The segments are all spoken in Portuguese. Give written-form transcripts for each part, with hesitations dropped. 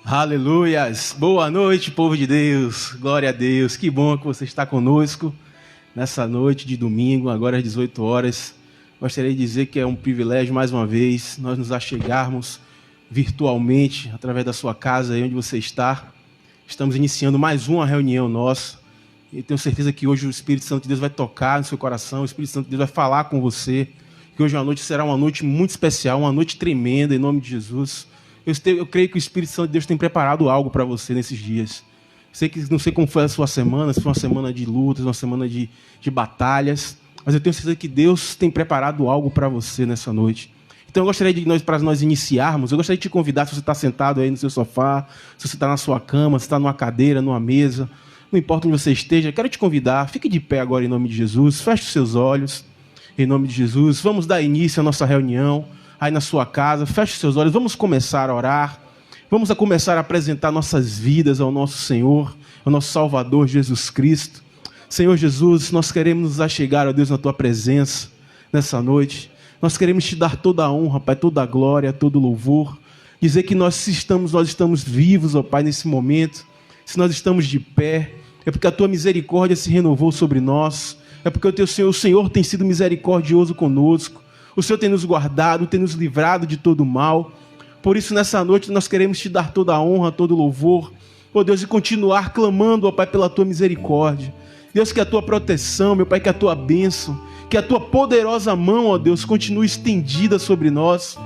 Aleluias! Boa noite, povo de Deus! Glória a Deus! Que bom que você está conosco nessa noite de domingo, agora às 18 horas. Gostaria de dizer que é um privilégio, mais uma vez, nós nos achegarmos virtualmente, através da sua casa, aí onde você está. Estamos iniciando mais uma reunião nossa. E tenho certeza que hoje o Espírito Santo de Deus vai tocar no seu coração, o Espírito Santo de Deus vai falar com você. Que hoje a noite será uma noite muito especial, uma noite tremenda, em nome de Jesus. Eu creio que o Espírito Santo de Deus tem preparado algo para você nesses dias. Não sei como foi a sua semana, se foi uma semana de lutas, uma semana de batalhas, mas eu tenho certeza que Deus tem preparado algo para você nessa noite. Então eu gostaria para nós iniciarmos, eu gostaria de te convidar, se você está sentado aí no seu sofá, se você está na sua cama, se está numa cadeira, numa mesa, não importa onde você esteja, quero te convidar, fique de pé agora em nome de Jesus, feche os seus olhos, em nome de Jesus, vamos dar início à nossa reunião, aí na sua casa, feche os seus olhos, vamos começar a orar, vamos começar a apresentar nossas vidas ao nosso Senhor, ao nosso Salvador Jesus Cristo. Senhor Jesus, nós queremos nos achegar, ó Deus, na Tua presença, nessa noite. Nós queremos Te dar toda a honra, Pai, toda a glória, todo o louvor. Dizer que nós estamos vivos, ó Pai, nesse momento. Se nós estamos de pé, é porque a Tua misericórdia se renovou sobre nós. É porque o Senhor tem sido misericordioso conosco. O Senhor tem nos guardado, tem nos livrado de todo mal. Por isso, nessa noite, nós queremos Te dar toda a honra, todo o louvor. Ó Deus, e continuar clamando, ó Pai, pela Tua misericórdia. Deus, que a Tua proteção, meu Pai, que a Tua bênção, que a Tua poderosa mão, ó Deus, continue estendida sobre nós.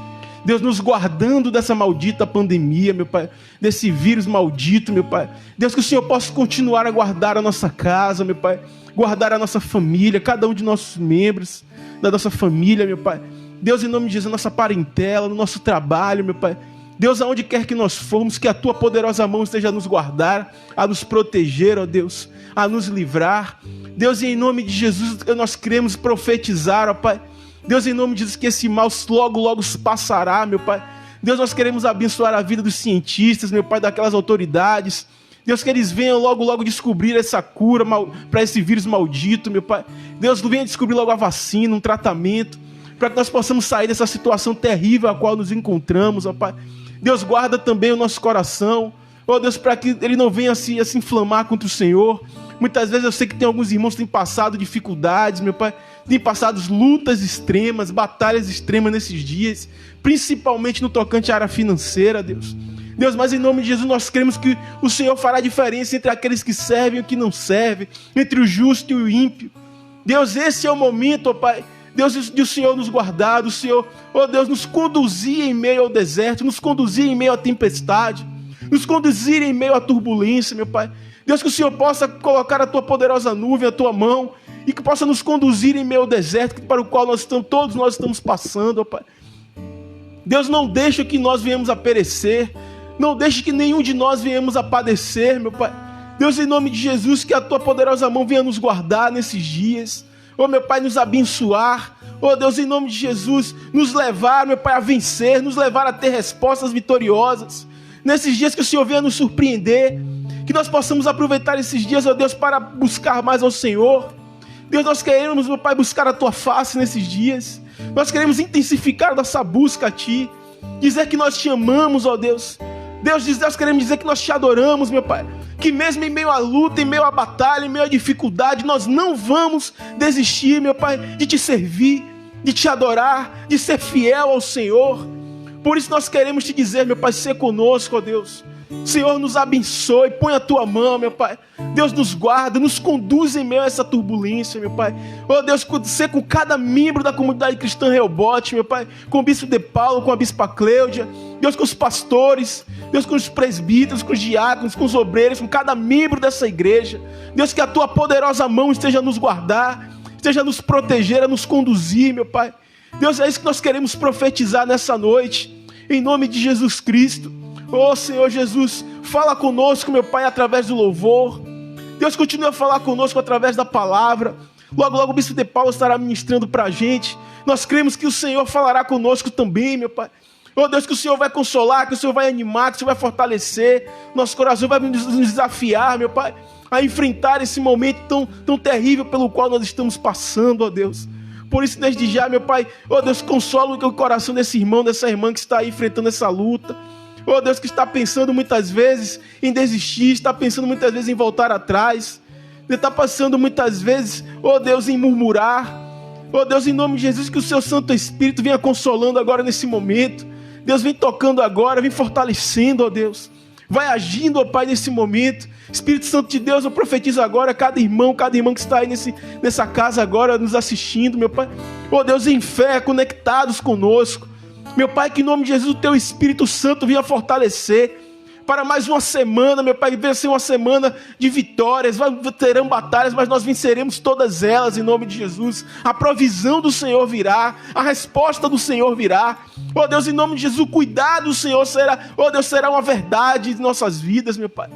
Deus, nos guardando dessa maldita pandemia, meu Pai, desse vírus maldito, meu Pai. Deus, que o Senhor possa continuar a guardar a nossa casa, meu Pai, guardar a nossa família, cada um de nossos membros da nossa família, meu Pai. Deus, em nome de Jesus, a nossa parentela, no nosso trabalho, meu Pai. Deus, aonde quer que nós formos, que a Tua poderosa mão esteja a nos guardar, a nos proteger, ó Deus, a nos livrar. Deus, em nome de Jesus, nós queremos profetizar, ó Pai. Deus, em nome de Jesus, que esse mal logo passará, meu Pai. Deus, nós queremos abençoar a vida dos cientistas, meu Pai, daquelas autoridades. Deus, que eles venham logo descobrir essa cura para esse vírus maldito, meu Pai. Deus, venha descobrir logo a vacina, um tratamento, para que nós possamos sair dessa situação terrível a qual nos encontramos, ó Pai. Deus, guarda também o nosso coração, ó Deus, para que ele não venha a se inflamar contra o Senhor. Muitas vezes eu sei que tem alguns irmãos que têm passado dificuldades, meu Pai, têm passado lutas extremas, batalhas extremas nesses dias, principalmente no tocante à área financeira, Deus. Deus, mas em nome de Jesus nós cremos que o Senhor fará diferença entre aqueles que servem e os que não servem, entre o justo e o ímpio. Deus, esse é o momento, ó Pai, Deus, de o Senhor nos guardar, o Senhor, ó Deus, nos conduzir em meio ao deserto, nos conduzir em meio à tempestade, nos conduzir em meio à turbulência, meu Pai. Deus, que o Senhor possa colocar a Tua poderosa nuvem, a Tua mão, e que possa nos conduzir em meio ao deserto para o qual todos nós estamos passando, ó Pai. Deus, não deixa que nós venhamos a perecer, não deixe que nenhum de nós venhamos a padecer, meu Pai. Deus, em nome de Jesus, que a Tua poderosa mão venha nos guardar nesses dias. Oh, meu Pai, nos abençoar. Oh, Deus, em nome de Jesus, nos levar, meu Pai, a vencer, nos levar a ter respostas vitoriosas. Nesses dias que o Senhor venha nos surpreender, que nós possamos aproveitar esses dias, ó Deus, para buscar mais ao Senhor. Deus, nós queremos, meu Pai, buscar a Tua face nesses dias. Nós queremos intensificar nossa busca a Ti. Dizer que nós Te amamos, ó Deus. Deus, queremos dizer que nós Te adoramos, meu Pai. Que mesmo em meio à luta, em meio à batalha, em meio à dificuldade, nós não vamos desistir, meu Pai, de Te servir, de Te adorar, de ser fiel ao Senhor. Por isso nós queremos Te dizer, meu Pai, ser conosco, ó Deus. Senhor, nos abençoe, põe a Tua mão, meu Pai. Deus, nos guarda, nos conduz em meio a essa turbulência, meu Pai. Oh Deus, ser com cada membro da comunidade cristã Reobote, meu Pai. Com o bispo de Paulo, com a bispa Cleudia. Deus, com os pastores. Deus, com os presbíteros, com os diáconos, com os obreiros, com cada membro dessa igreja. Deus, que a Tua poderosa mão esteja a nos guardar, esteja a nos proteger, a nos conduzir, meu Pai. Deus, é isso que nós queremos profetizar nessa noite. Em nome de Jesus Cristo. Oh Senhor Jesus, fala conosco, meu Pai, através do louvor. Deus, continua a falar conosco através da palavra. Logo o bispo de Paulo estará ministrando para a gente. Nós cremos que o Senhor falará conosco também, meu Pai. Oh Deus, que o Senhor vai consolar, que o Senhor vai animar, que o Senhor vai fortalecer. Nosso coração vai nos desafiar, meu Pai, a enfrentar esse momento tão terrível pelo qual nós estamos passando, ó Deus. Por isso, desde já, meu Pai, ó Deus, consola o coração desse irmão, dessa irmã que está aí enfrentando essa luta. Oh Deus, que está pensando muitas vezes em desistir, está pensando muitas vezes em voltar atrás, está passando muitas vezes, oh Deus, em murmurar. Oh Deus, em nome de Jesus, que o Seu Santo Espírito venha consolando agora nesse momento. Deus, vem tocando agora, vem fortalecendo, oh Deus. Vai agindo, ó Pai, nesse momento. Espírito Santo de Deus, eu profetizo agora cada irmão que está aí nessa casa agora, nos assistindo, meu Pai. Ó Deus, em fé, conectados conosco. Meu Pai, que em nome de Jesus o Teu Espírito Santo venha fortalecer para mais uma semana, meu Pai, venha ser uma semana de vitórias. Terão batalhas, mas nós venceremos todas elas em nome de Jesus. A provisão do Senhor virá, a resposta do Senhor virá. Ó Deus, em nome de Jesus, o cuidado do Senhor será, ó Deus, será uma verdade em nossas vidas, meu Pai.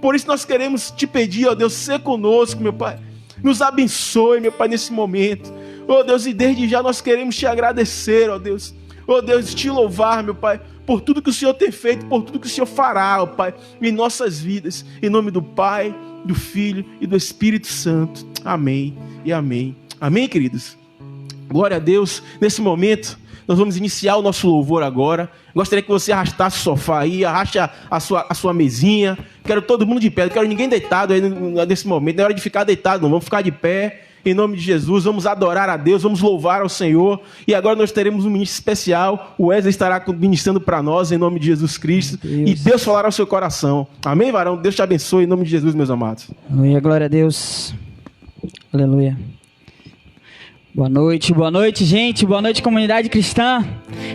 Por isso nós queremos Te pedir, ó Deus, ser conosco, meu Pai. Nos abençoe, meu Pai, nesse momento. Ó Deus, e desde já nós queremos Te agradecer, ó Deus. Ó Deus, Te louvar, meu Pai, por tudo que o Senhor tem feito, por tudo que o Senhor fará, ó Pai, em nossas vidas. Em nome do Pai, do Filho e do Espírito Santo. Amém e amém. Amém, queridos? Glória a Deus. Nesse momento, nós vamos iniciar o nosso louvor agora. Gostaria que você arrastasse o sofá aí, arraste a sua mesinha. Quero todo mundo de pé, não quero ninguém deitado aí nesse momento. Não é hora de ficar deitado, não. Vamos ficar de pé. Em nome de Jesus, vamos adorar a Deus, vamos louvar ao Senhor. E agora nós teremos um ministro especial. O Wesley estará ministrando para nós, em nome de Jesus Cristo. E Deus falará ao seu coração. Amém, varão? Deus te abençoe, em nome de Jesus, meus amados. Aleluia, glória a Deus. Aleluia. Boa noite, gente. Boa noite, comunidade cristã.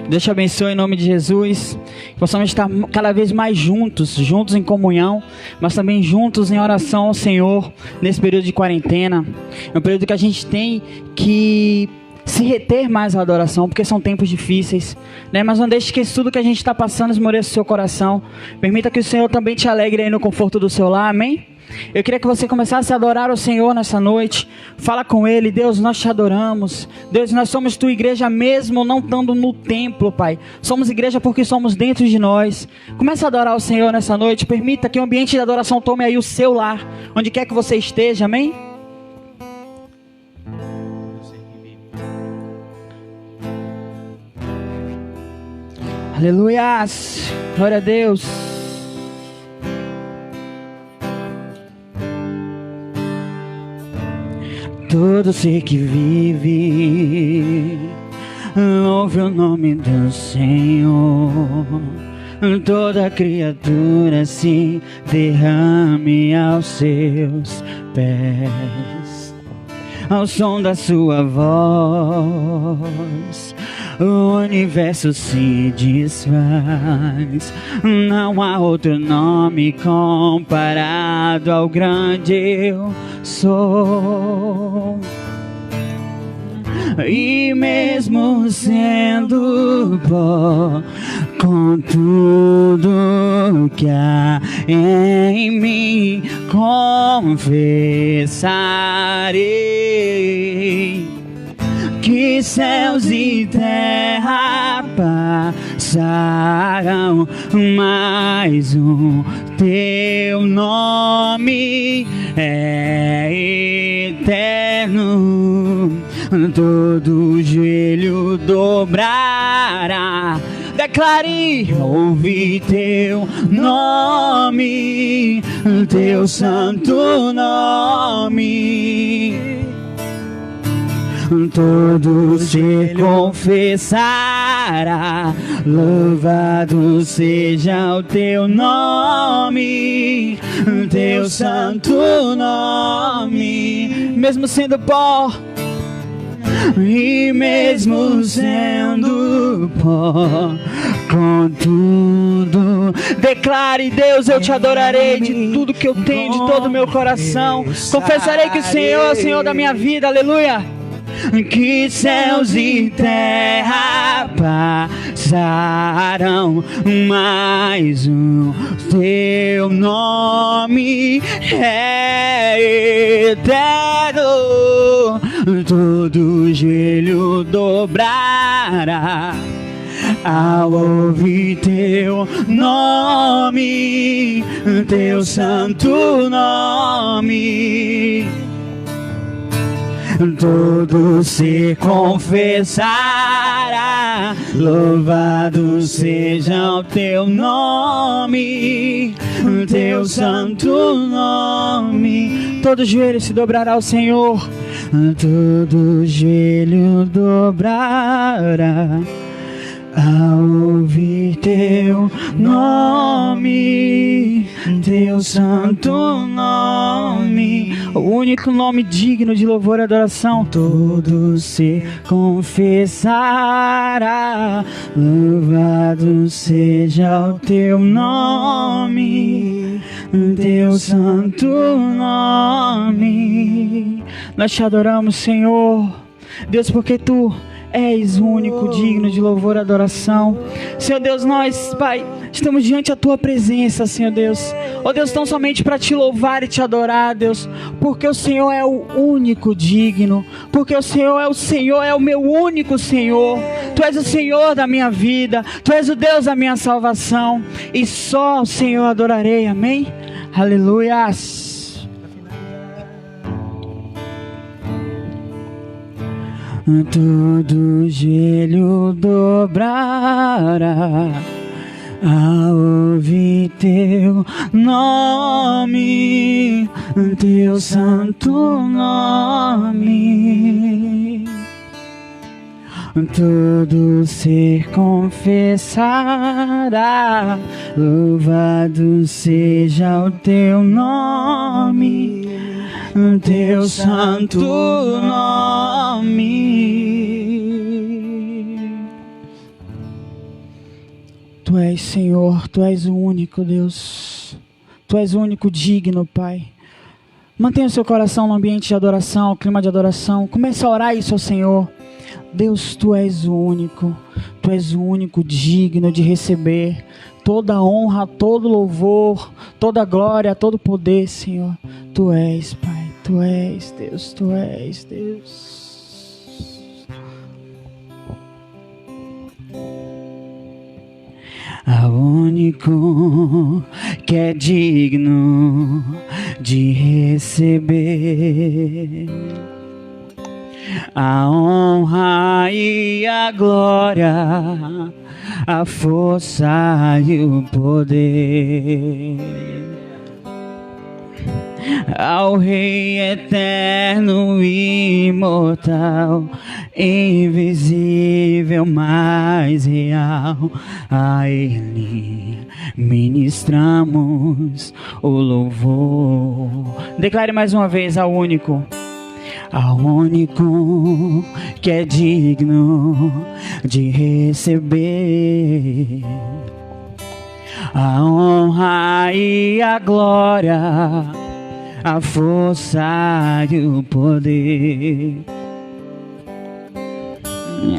Deus te abençoe em nome de Jesus. Que possamos estar cada vez mais juntos em comunhão, mas também juntos em oração ao Senhor nesse período de quarentena. É um período que a gente tem que se reter mais à adoração, porque são tempos difíceis, né? Mas não deixe que isso tudo que a gente está passando esmoreça o seu coração. Permita que o Senhor também te alegre aí no conforto do seu lar, amém? Eu queria que você começasse a adorar o Senhor nessa noite. Fala com Ele. Deus, nós te adoramos. Deus, nós somos tua igreja mesmo não estando no templo, Pai. Somos igreja porque somos dentro de nós. Comece a adorar o Senhor nessa noite. Permita que o ambiente de adoração tome aí o seu lar, onde quer que você esteja, amém? Aleluia. Glória a Deus. Todo ser que vive, louve o nome do Senhor. Toda criatura se derrame aos seus pés. Ao som da sua voz, o universo se desfaz. Não há outro nome comparado ao grande eu sou. E mesmo sendo pó, com tudo que há em mim, confessarei que céus e terra passarão, mas o teu nome é eterno. Todo joelho dobrará. Declare, ouvi teu nome, teu santo nome. Todo se confessará, louvado seja o teu nome, teu santo nome. Mesmo sendo pó, e mesmo sendo pó, contudo, declare: Deus, eu te adorarei de tudo que eu tenho, de todo o meu coração. Confessarei que o Senhor é o Senhor da minha vida, aleluia. Que céus e terra passarão, mas o teu nome é eterno. Todo joelho dobrará ao ouvir teu nome, teu santo nome. todo ser confessará. Louvado seja o teu nome, teu santo nome. Todo joelho se dobrará ao Senhor, todo joelho dobrará ao ouvir teu nome, teu santo nome, o único nome digno de louvor e adoração. Todo se confessará, louvado seja o teu nome, teu santo nome. Nós te adoramos, Senhor, Deus, porque tu és o único digno de louvor e adoração. Senhor Deus, nós, Pai, estamos diante da Tua presença, Senhor Deus. Ó Deus, tão somente para Te louvar e Te adorar, Deus, porque o Senhor é o único digno, porque o Senhor, é o meu único Senhor. Tu és o Senhor da minha vida, Tu és o Deus da minha salvação, e só o Senhor adorarei, amém? Aleluias. Todo joelho dobrará ao ouvir teu nome, teu santo nome. Todo ser confessará, louvado seja o teu nome, teu santo nome. Tu és, Senhor, Tu és o único Deus, Tu és o único digno, Pai. Mantenha o seu coração no ambiente de adoração, clima de adoração. Comece a orar isso ao Senhor. Deus, Tu és o único digno de receber toda a honra, todo louvor, toda a glória, todo o poder, Senhor. Tu és, Pai, Tu és Deus, Tu és Deus. Ao único que é digno de receber a honra e a glória, a força e o poder, ao Rei eterno e imortal, invisível, mais real, a Ele ministramos o louvor. Declare mais uma vez: ao único que é digno de receber a honra e a glória, a força e o poder,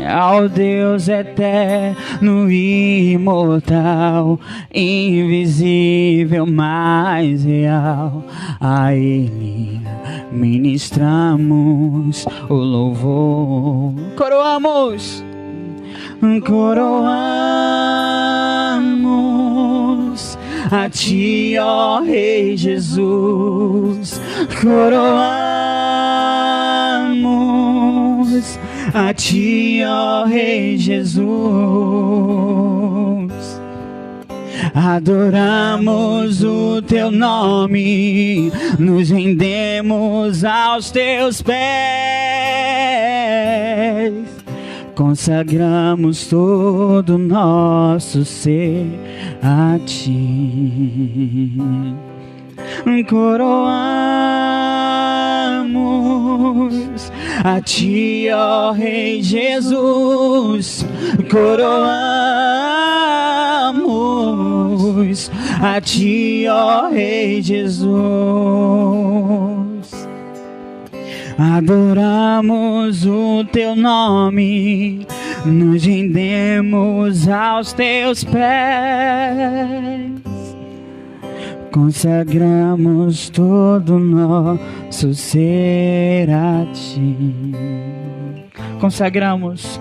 ao Deus eterno e imortal, invisível, mais real, a Ele ministramos o louvor. Coroamos a Ti, ó Rei Jesus. Coroamos a Ti, ó Rei Jesus. Adoramos o Teu nome, nos rendemos aos Teus pés, consagramos todo o nosso ser a Ti. Coroamos a Ti, ó Rei Jesus. Coroamos a Ti, ó Rei Jesus. Adoramos o Teu nome, nos rendemos aos Teus pés, consagramos todo o nosso ser a Ti. Consagramos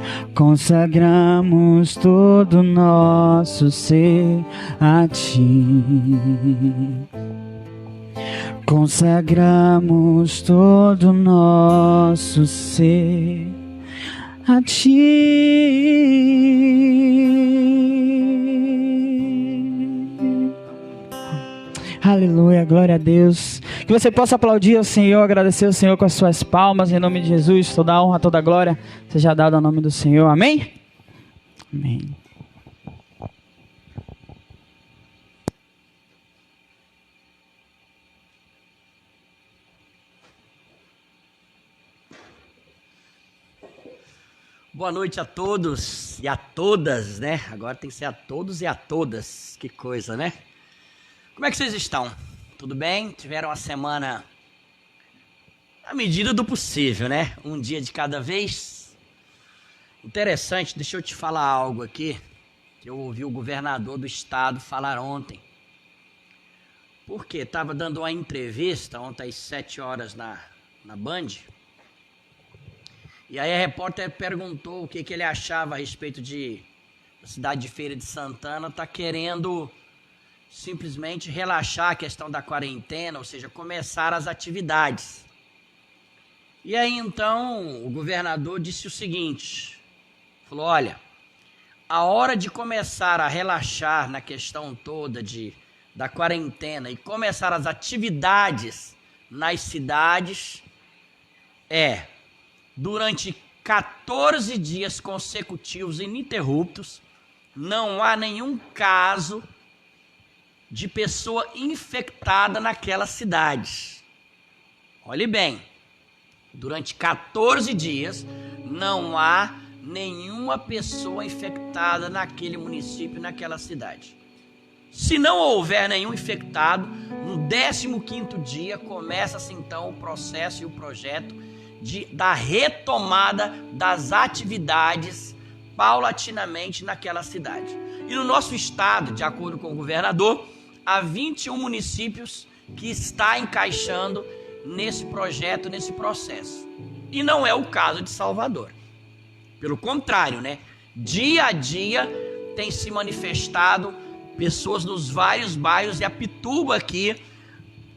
todo o nosso ser a Ti. Consagramos todo o nosso ser a Ti. Aleluia, glória a Deus. Que você possa aplaudir ao Senhor, agradecer ao Senhor com as suas palmas, em nome de Jesus. Toda a honra, toda a glória seja dada ao nome do Senhor. Amém? Amém. Boa noite a todos e a todas, né? Agora tem que ser a todos e a todas. Que coisa, né? Como é que vocês estão? Tudo bem? Tiveram uma semana à medida do possível, né? Um dia de cada vez. Interessante, deixa eu te falar algo aqui que eu ouvi o governador do estado falar ontem. Porque estava dando uma entrevista ontem às 7 horas na Band. E aí a repórter perguntou o que ele achava a respeito da cidade de Feira de Santana tá querendo simplesmente relaxar a questão da quarentena, ou seja, começar as atividades. E aí então o governador disse o seguinte, falou, olha, a hora de começar a relaxar na questão toda da quarentena e começar as atividades nas cidades durante 14 dias consecutivos ininterruptos, não há nenhum caso de pessoa infectada naquela cidade. Olhe bem, durante 14 dias não há nenhuma pessoa infectada naquele município, naquela cidade. Se não houver nenhum infectado, no 15º dia começa-se então o processo e o projeto da retomada das atividades paulatinamente naquela cidade. E no nosso estado, de acordo com o governador, há 21 municípios que está encaixando nesse projeto, nesse processo. E não é o caso de Salvador. Pelo contrário, né? Dia a dia tem se manifestado pessoas nos vários bairros, e a Pituba aqui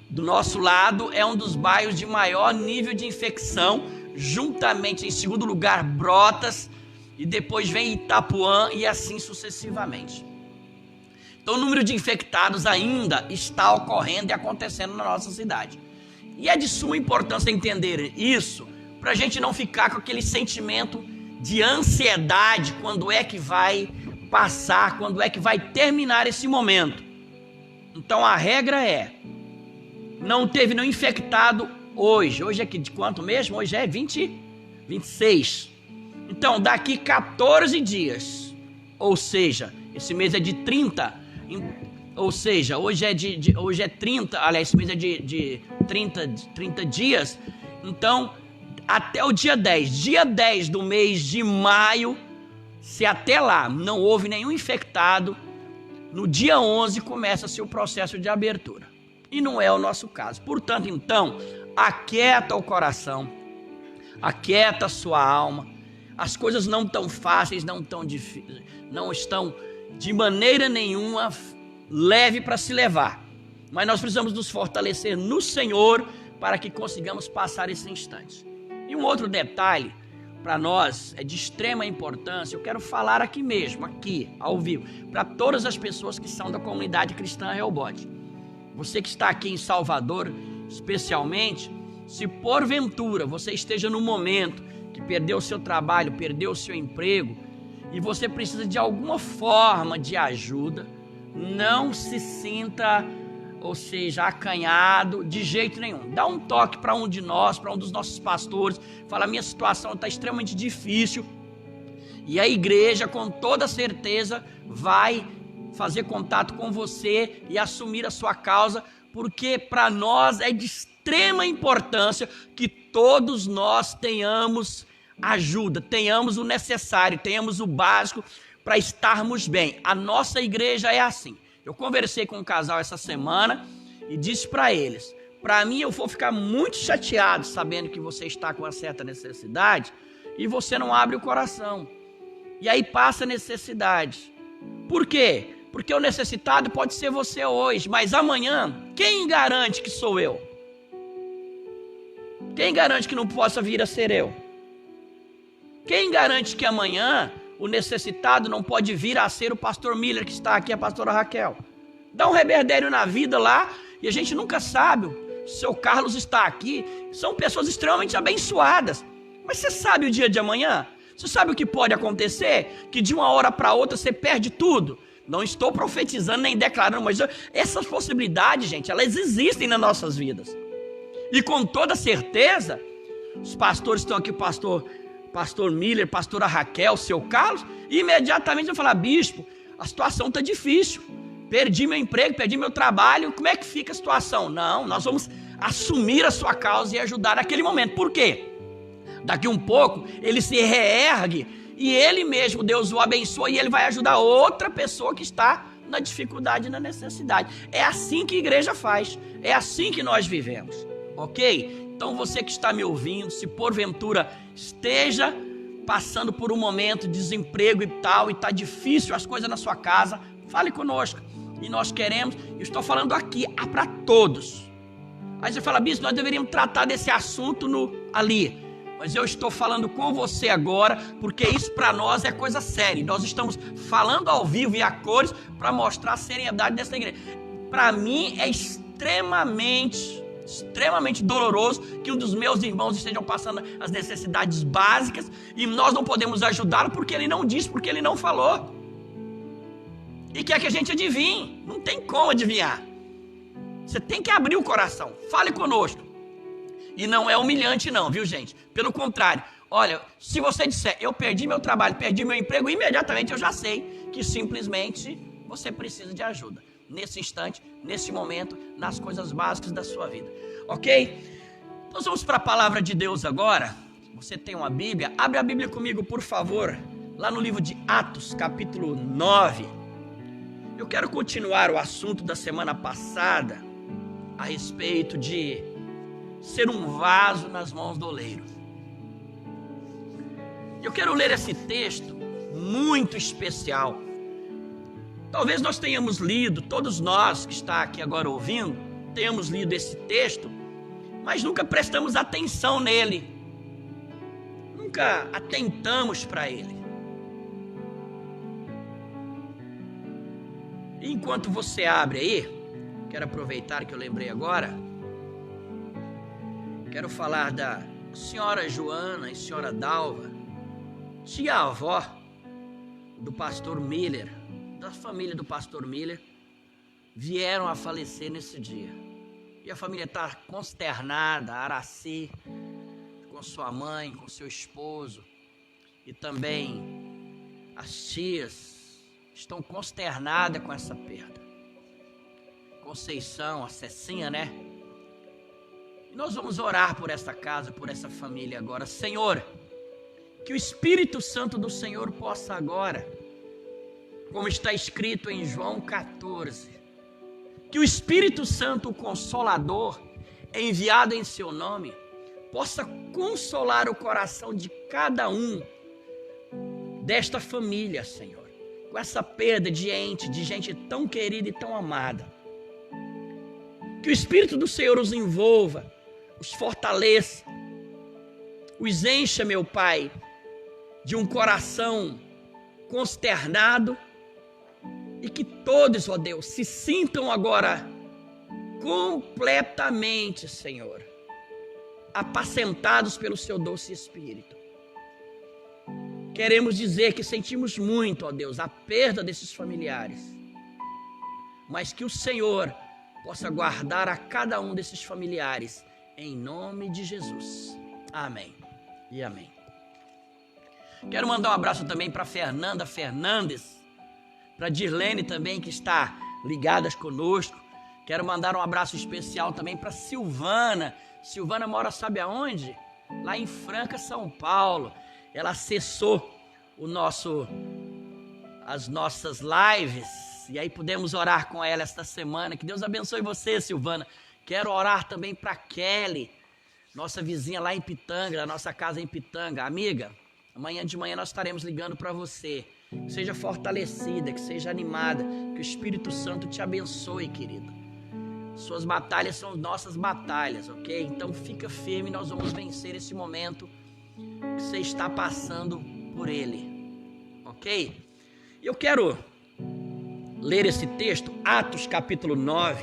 do nosso lado é um dos bairros de maior nível de infecção, juntamente em segundo lugar Brotas, e depois vem Itapuã e assim sucessivamente. Então o número de infectados ainda está ocorrendo e acontecendo na nossa cidade. E é de suma importância entender isso, para a gente não ficar com aquele sentimento de ansiedade, quando é que vai passar, quando é que vai terminar esse momento. Então a regra é, não teve nenhum infectado hoje. Hoje é de quanto mesmo? Hoje é 26. Então, daqui 14 dias, ou seja, esse mês é de 30, ou seja, hoje é 30, aliás, esse mês é de 30 dias. Então, até o dia 10 do mês de maio, se até lá não houve nenhum infectado, no dia 11 começa-se o processo de abertura. E não é o nosso caso. Portanto, então, aquieta o coração, aquieta a sua alma. As coisas não estão fáceis, não estão de maneira nenhuma leve para se levar. Mas nós precisamos nos fortalecer no Senhor para que consigamos passar esse instante. E um outro detalhe, para nós, é de extrema importância, eu quero falar aqui mesmo, aqui, ao vivo, para todas as pessoas que são da comunidade cristã Real Bode. Você que está aqui em Salvador, especialmente, se porventura você esteja no momento que perdeu o seu trabalho, perdeu o seu emprego, e você precisa de alguma forma de ajuda, não se sinta, ou seja, acanhado de jeito nenhum. Dá um toque para um de nós, para um dos nossos pastores, fala, minha situação está extremamente difícil, e a igreja com toda certeza vai fazer contato com você e assumir a sua causa, porque para nós é de extrema importância que todos nós tenhamos ajuda, tenhamos o necessário, tenhamos o básico para estarmos bem. A nossa igreja é assim. Eu conversei com um casal essa semana e disse para eles, para mim eu vou ficar muito chateado sabendo que você está com uma certa necessidade e você não abre o coração. E aí passa a necessidade. Por quê? Porque o necessitado pode ser você hoje, mas amanhã, quem garante que sou eu? Quem garante que não possa vir a ser eu? Quem garante que amanhã o necessitado não pode vir a ser o pastor Miller, que está aqui, a pastora Raquel? Dá um revertério na vida lá, e a gente nunca sabe. O seu Carlos está aqui, são pessoas extremamente abençoadas. Mas você sabe o dia de amanhã? Você sabe o que pode acontecer? Que de uma hora para outra você perde tudo. Não estou profetizando nem declarando, mas essas possibilidades, gente, elas existem nas nossas vidas. E com toda certeza, os pastores estão aqui, pastor Miller, pastora Raquel, seu Carlos, e imediatamente vão falar: bispo, a situação está difícil. Perdi meu emprego, perdi meu trabalho, como é que fica a situação? Não, nós vamos assumir a sua causa e ajudar naquele momento. Por quê? Daqui um pouco, ele se reergue e ele mesmo, Deus o abençoa, e ele vai ajudar outra pessoa que está na dificuldade e na necessidade. É assim que a igreja faz, é assim que nós vivemos, ok? Então você que está me ouvindo, se porventura esteja passando por um momento de desemprego e tal, e está difícil as coisas na sua casa, fale conosco. E nós queremos, eu estou falando aqui para todos. Aí você fala: bispo, nós deveríamos tratar desse assunto ali. Mas eu estou falando com você agora, porque isso para nós é coisa séria. Nós estamos falando ao vivo e a cores para mostrar a seriedade dessa igreja. Para mim é extremamente doloroso que um dos meus irmãos estejam passando as necessidades básicas e nós não podemos ajudá-lo porque ele não disse, porque ele não falou. E quer que a gente adivinhe. Não tem como adivinhar. Você tem que abrir o coração. Fale conosco. E não é humilhante não, viu, gente? Pelo contrário. Olha, se você disser: eu perdi meu trabalho, perdi meu emprego, imediatamente eu já sei que simplesmente você precisa de ajuda. Nesse instante, nesse momento, nas coisas básicas da sua vida. Ok? Nós vamos para a palavra de Deus agora. Você tem uma Bíblia? Abre a Bíblia comigo, por favor. Lá no livro de Atos, capítulo 9. Eu quero continuar o assunto da semana passada a respeito de ser um vaso nas mãos do oleiro. Eu quero ler esse texto muito especial. Talvez nós tenhamos lido, todos nós que está aqui agora ouvindo, tenhamos lido esse texto, mas nunca prestamos atenção nele. Nunca atentamos para ele. E enquanto você abre aí, quero aproveitar que eu lembrei agora, quero falar da senhora Joana e senhora Dalva, tia-avó do pastor Miller, da família do pastor Miller, vieram a falecer nesse dia. E a família está consternada, Araci, com sua mãe, com seu esposo, e também as tias estão consternadas com essa perda. Conceição, a Cecinha, né? E nós vamos orar por essa casa, por essa família agora. Senhor, que o Espírito Santo do Senhor possa agora, como está escrito em João 14, que o Espírito Santo, o Consolador, enviado em seu nome, possa consolar o coração de cada um desta família, Senhor, com essa perda de gente tão querida e tão amada. Que o Espírito do Senhor os envolva, os fortaleça, os encha, meu Pai, de um coração consternado, e que todos, ó Deus, se sintam agora completamente, Senhor, apacentados pelo seu doce Espírito. Queremos dizer que sentimos muito, ó Deus, a perda desses familiares, mas que o Senhor possa guardar a cada um desses familiares, em nome de Jesus. Amém e amém. Quero mandar um abraço também para Fernanda Fernandes, para Dirlene também, que está ligadas conosco. Quero mandar um abraço especial também para Silvana. Silvana mora, sabe aonde? Lá em Franca, São Paulo. Ela acessou as nossas lives, e aí pudemos orar com ela esta semana. Que Deus abençoe você, Silvana. Quero orar também para Kelly, nossa vizinha lá em Pitanga, da nossa casa em Pitanga. Amiga, amanhã de manhã nós estaremos ligando para você. Que seja fortalecida, que seja animada, que o Espírito Santo te abençoe, querida. Suas batalhas são nossas batalhas, ok? Então fica firme, nós vamos vencer esse momento que você está passando por ele, ok? Eu quero ler esse texto, Atos capítulo 9.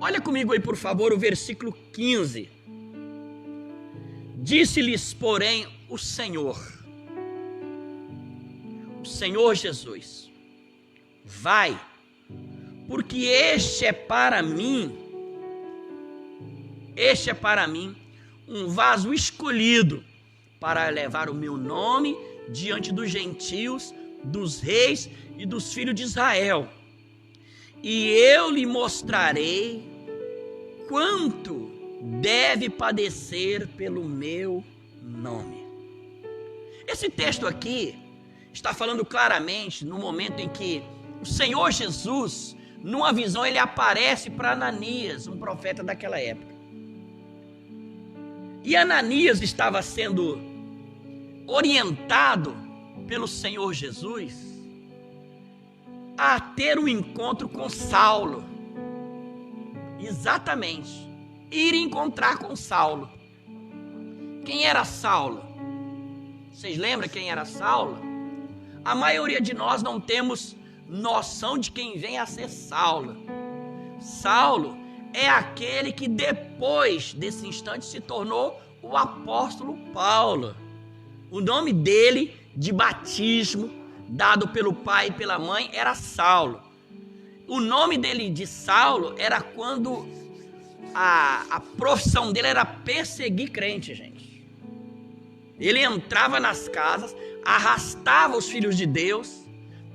Olha comigo aí, por favor, o versículo 15. Disse-lhes, porém, o Senhor Jesus: vai, porque este é para mim um vaso escolhido para levar o meu nome diante dos gentios, dos reis e dos filhos de Israel. E eu lhe mostrarei quanto deve padecer pelo meu nome. Esse texto aqui está falando claramente no momento em que o Senhor Jesus, numa visão, ele aparece para Ananias, um profeta daquela época. E Ananias estava sendo orientado pelo Senhor Jesus a ter um encontro com Saulo. Exatamente. Ir encontrar com Saulo. Quem era Saulo? Vocês lembram quem era Saulo? A maioria de nós não temos noção de quem vem a ser Saulo. Saulo é aquele que depois desse instante se tornou o apóstolo Paulo. O nome dele de batismo, dado pelo pai e pela mãe, era Saulo. O nome dele de Saulo era quando a profissão dele era perseguir crente, gente. Ele entrava nas casas, arrastava os filhos de Deus,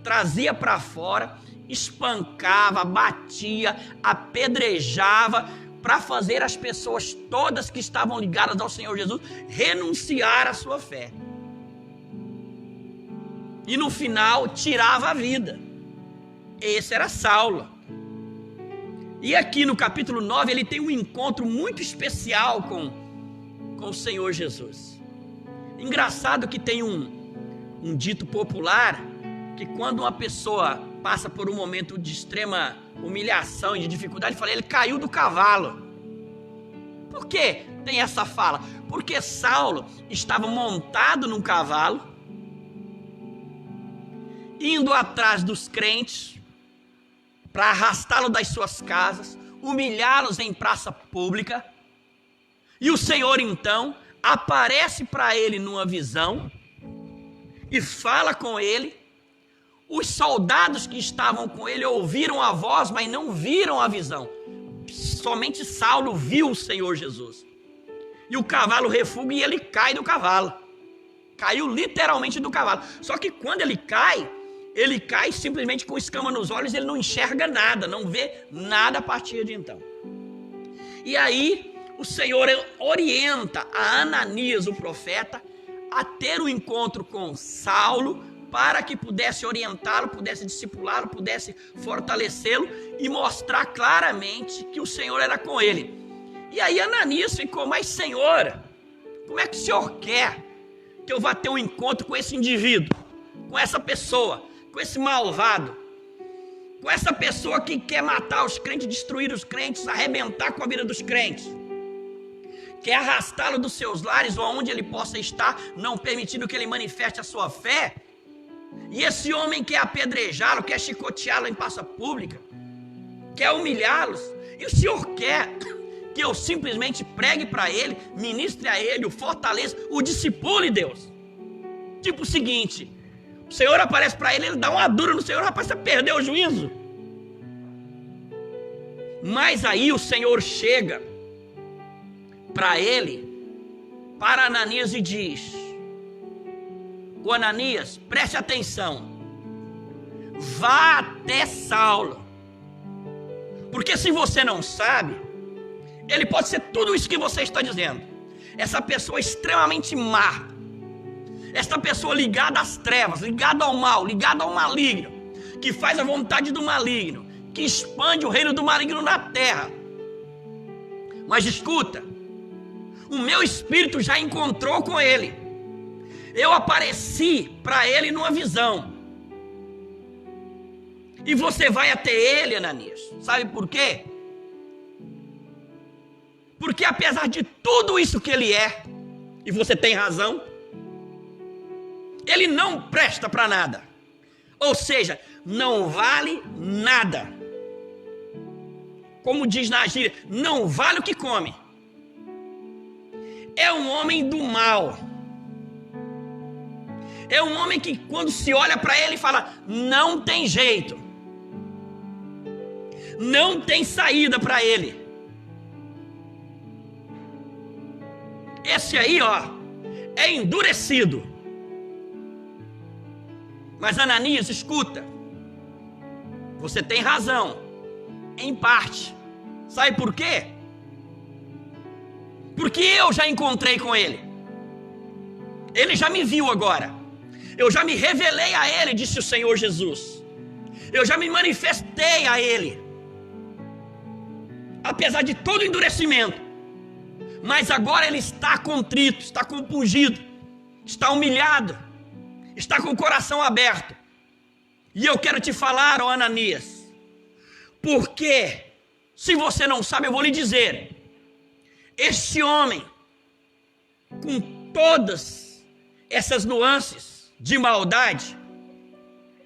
trazia para fora, espancava, batia, apedrejava, para fazer as pessoas todas que estavam ligadas ao Senhor Jesus renunciar à sua fé. E no final tirava a vida. Esse era Saulo. E aqui no capítulo 9 ele tem um encontro muito especial com o Senhor Jesus. Engraçado que tem um dito popular que quando uma pessoa passa por um momento de extrema humilhação e de dificuldade, fala, ele caiu do cavalo. Por que tem essa fala? Porque Saulo estava montado num cavalo, indo atrás dos crentes, para arrastá-lo das suas casas, humilhá-los em praça pública, e o Senhor então aparece para ele numa visão e fala com ele. Os soldados que estavam com ele ouviram a voz, mas não viram a visão. Somente Saulo viu o Senhor Jesus. E o cavalo refuga e ele cai do cavalo. Caiu literalmente do cavalo. Só que quando ele cai simplesmente com escama nos olhos, ele não enxerga nada, não vê nada a partir de então. E aí o Senhor orienta a Ananias, o profeta, a ter um encontro com Saulo, para que pudesse orientá-lo, pudesse discipulá-lo, pudesse fortalecê-lo e mostrar claramente que o Senhor era com ele. E aí Ananias ficou, mas Senhor, como é que o Senhor quer que eu vá ter um encontro com esse indivíduo, com essa pessoa, com esse malvado, com essa pessoa que quer matar os crentes, destruir os crentes, arrebentar com a vida dos crentes, quer arrastá-lo dos seus lares ou aonde ele possa estar, não permitindo que ele manifeste a sua fé? E esse homem quer apedrejá-lo, quer chicoteá-lo em praça pública, quer humilhá-los. E o Senhor quer que eu simplesmente pregue para ele, ministre a ele, o fortaleça, o discipule, Deus. Tipo o seguinte, o Senhor aparece para ele, ele dá uma dura no Senhor, rapaz, você perdeu o juízo. Mas aí o Senhor chega para ele, para Ananias e diz, o Ananias, preste atenção, vá até Saulo, porque se você não sabe, ele pode ser tudo isso que você está dizendo, essa pessoa extremamente má, essa pessoa ligada às trevas, ligada ao mal, ligada ao maligno, que faz a vontade do maligno, que expande o reino do maligno na terra. Mas escuta, o meu espírito já encontrou com ele. Eu apareci para ele numa visão. E você vai até ele, Ananias. Sabe por quê? Porque apesar de tudo isso que ele é, e você tem razão, ele não presta para nada. Ou seja, não vale nada. Como diz na gíria, não vale o que come. É um homem do mal. É um homem que quando se olha para ele fala, não tem jeito. Não tem saída para ele. Esse aí, ó, é endurecido. Mas Ananias, escuta. Você tem razão. Em parte. Sabe por quê? Porque eu já encontrei com ele. Ele já me viu agora. Eu já me revelei a ele, disse o Senhor Jesus. Eu já me manifestei a ele. Apesar de todo o endurecimento. Mas agora ele está contrito, está compungido, está humilhado, está com o coração aberto. E eu quero te falar, ó Ananias, porque, se você não sabe, eu vou lhe dizer, este homem, com todas essas nuances de maldade,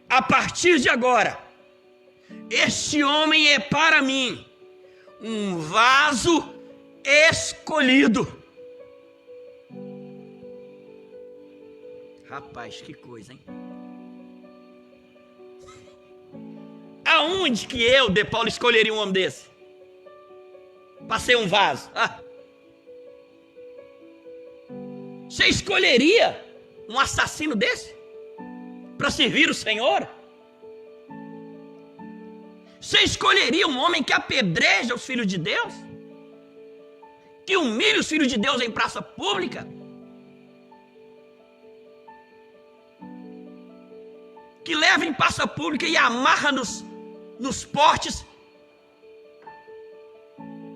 a partir de agora, este homem é para mim um vaso escolhido. Rapaz, que coisa, hein? Aonde que eu, De Paulo, escolheria um homem desse? Para ser um vaso? Você escolheria um assassino desse? Para servir o Senhor? Você escolheria um homem que apedreja os filhos de Deus? Que humilha os filhos de Deus em praça pública? Que leva em praça pública e amarra nos postes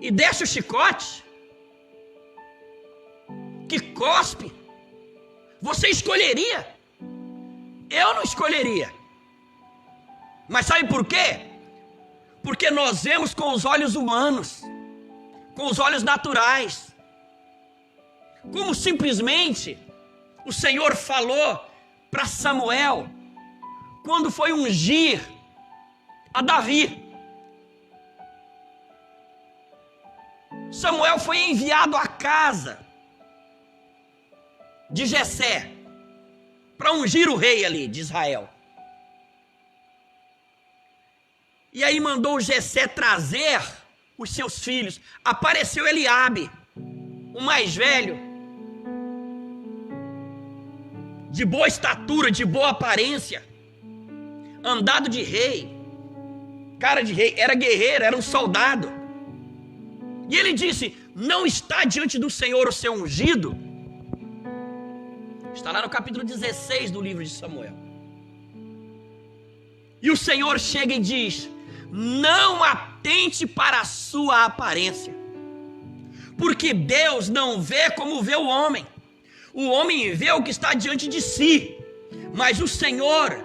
e deixa o chicote? Que cospe? Você escolheria? Eu não escolheria. Mas sabe por quê? Porque nós vemos com os olhos humanos, com os olhos naturais. Como simplesmente o Senhor falou para Samuel quando foi ungir a Davi. Samuel foi enviado à casa de Jessé para ungir o rei ali de Israel. E aí mandou Jessé trazer os seus filhos. Apareceu Eliabe, o mais velho, de boa estatura, de boa aparência, andado de rei, cara de rei, era guerreiro, era um soldado. E ele disse, não está diante do Senhor o seu ungido? Está lá no capítulo 16 do livro de Samuel. E o Senhor chega e diz, não atente para a sua aparência, porque Deus não vê como vê o homem. O homem vê o que está diante de si, mas o Senhor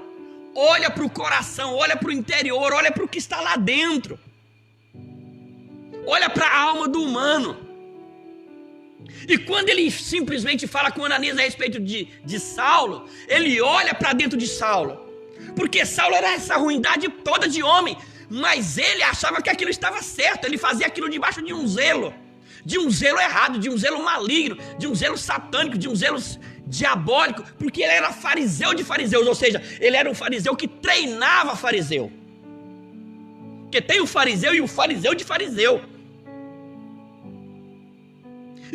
olha para o coração, olha para o interior, olha para o que está lá dentro, olha para a alma do humano. E quando ele simplesmente fala com Ananias a respeito de Saulo, ele olha para dentro de Saulo, porque Saulo era essa ruindade toda de homem, mas ele achava que aquilo estava certo, ele fazia aquilo debaixo de um zelo errado, de um zelo maligno, de um zelo satânico, de um zelo diabólico, porque ele era fariseu de fariseus, ou seja, ele era um fariseu que treinava fariseu. Porque tem o fariseu e o fariseu de fariseu.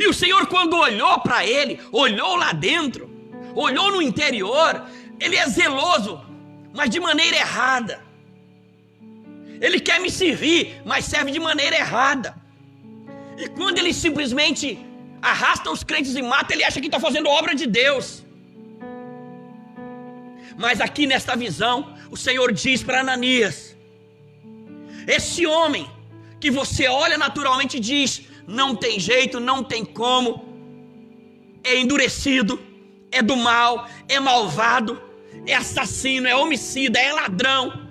E o Senhor, quando olhou para ele, olhou lá dentro, olhou no interior, ele é zeloso, mas de maneira errada. Ele quer me servir, mas serve de maneira errada. E quando ele simplesmente arrasta os crentes e mata, ele acha que está fazendo obra de Deus. Mas aqui nesta visão, o Senhor diz para Ananias, esse homem que você olha naturalmente e diz, não tem jeito, não tem como, é endurecido, é do mal, é malvado, é assassino, é homicida, é ladrão.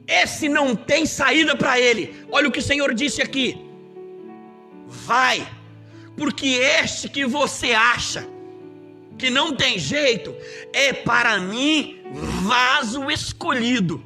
Esse não tem saída para ele. Olha o que o Senhor disse aqui. vai, porque este que você acha que não tem jeito é para mim vaso escolhido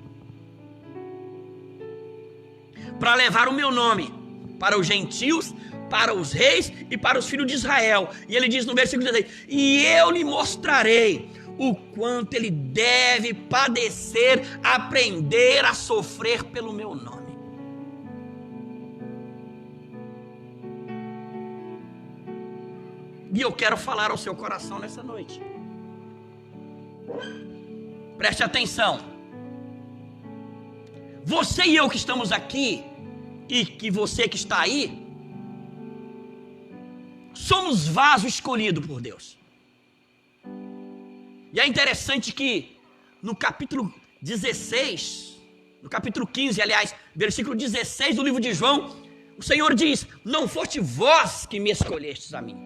para levar o meu nome para os gentios, para os reis e para os filhos de Israel. E ele diz no versículo 16: e eu lhe mostrarei o quanto ele deve padecer, aprender a sofrer pelo meu nome. E eu quero falar ao seu coração nessa noite. Preste atenção. Você e eu que estamos aqui, e que você que está aí, somos vaso escolhido por Deus. E é interessante que no capítulo 16, no capítulo 15, aliás, versículo 16 do livro de João, o Senhor diz: não foste vós que me escolhestes a mim.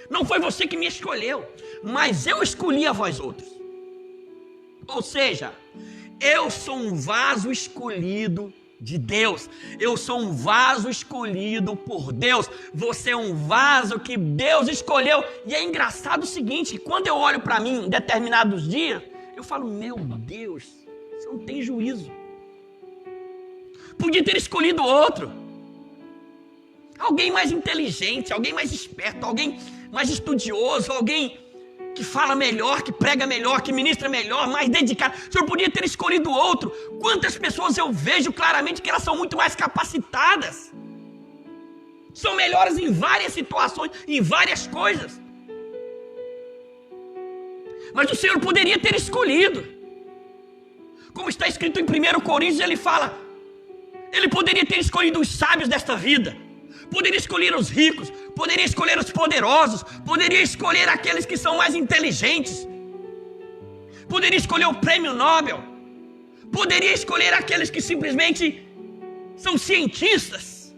Não foi você que me escolheu, mas eu escolhi a vós outros. Ou seja, eu sou um vaso escolhido de Deus. Eu sou um vaso escolhido por Deus. Você é um vaso que Deus escolheu. E é engraçado o seguinte: quando eu olho para mim em determinados dias, eu falo, meu Deus, você não tem juízo. Podia ter escolhido outro. Alguém mais inteligente, alguém mais esperto, alguém mais estudioso, alguém que fala melhor, que prega melhor, que ministra melhor, mais dedicado. O Senhor podia ter escolhido outro. Quantas pessoas eu vejo claramente que elas são muito mais capacitadas, são melhores em várias situações, em várias coisas. Mas o Senhor poderia ter escolhido. Como está escrito em 1 Coríntios, ele fala, ele poderia ter escolhido os sábios desta vida, poderia escolher os ricos, poderia escolher os poderosos, poderia escolher aqueles que são mais inteligentes, poderia escolher o prêmio Nobel, poderia escolher aqueles que simplesmente são cientistas,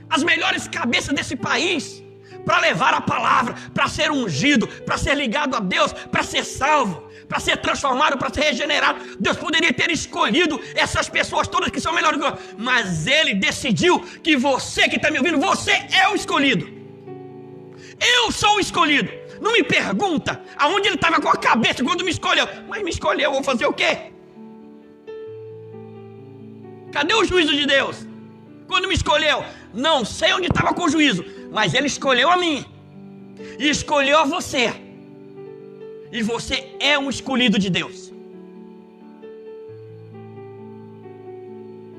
as melhores cabeças desse país, para levar a palavra, para ser ungido, para ser ligado a Deus, para ser salvo, para ser transformado, para ser regenerado. Deus poderia ter escolhido essas pessoas todas que são melhores que eu, mas Ele decidiu que você que está me ouvindo, você é o escolhido. Eu sou o escolhido. Não me pergunta aonde Ele estava com a cabeça quando me escolheu. Mas me escolheu, vou fazer o quê? Cadê o juízo de Deus? Quando me escolheu, não sei onde estava com o juízo, mas Ele escolheu a mim e escolheu a você. E você é um escolhido de Deus.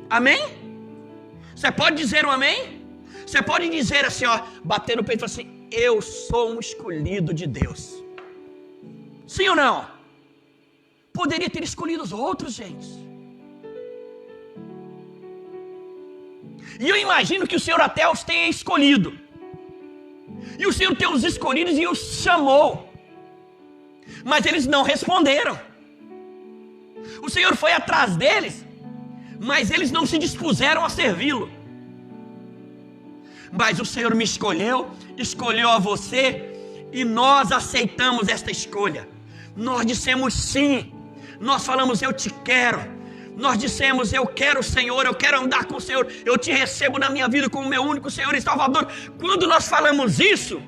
Amém? Você pode dizer um amém? Você pode dizer assim, ó, bater no peito e falar assim: eu sou um escolhido de Deus. Sim ou não? Poderia ter escolhido os outros, gente. E eu imagino que o Senhor até os tenha escolhido. E o Senhor tem os escolhidos e os chamou. Mas eles não responderam. O Senhor foi atrás deles, mas eles não se dispuseram a servi-lo. Mas o Senhor me escolheu, escolheu a você, e nós aceitamos esta escolha. Nós dissemos sim. Nós falamos: eu te quero. Nós dissemos: eu quero o Senhor, eu quero andar com o Senhor, eu te recebo na minha vida como meu único Senhor e Salvador. Quando nós falamos isso,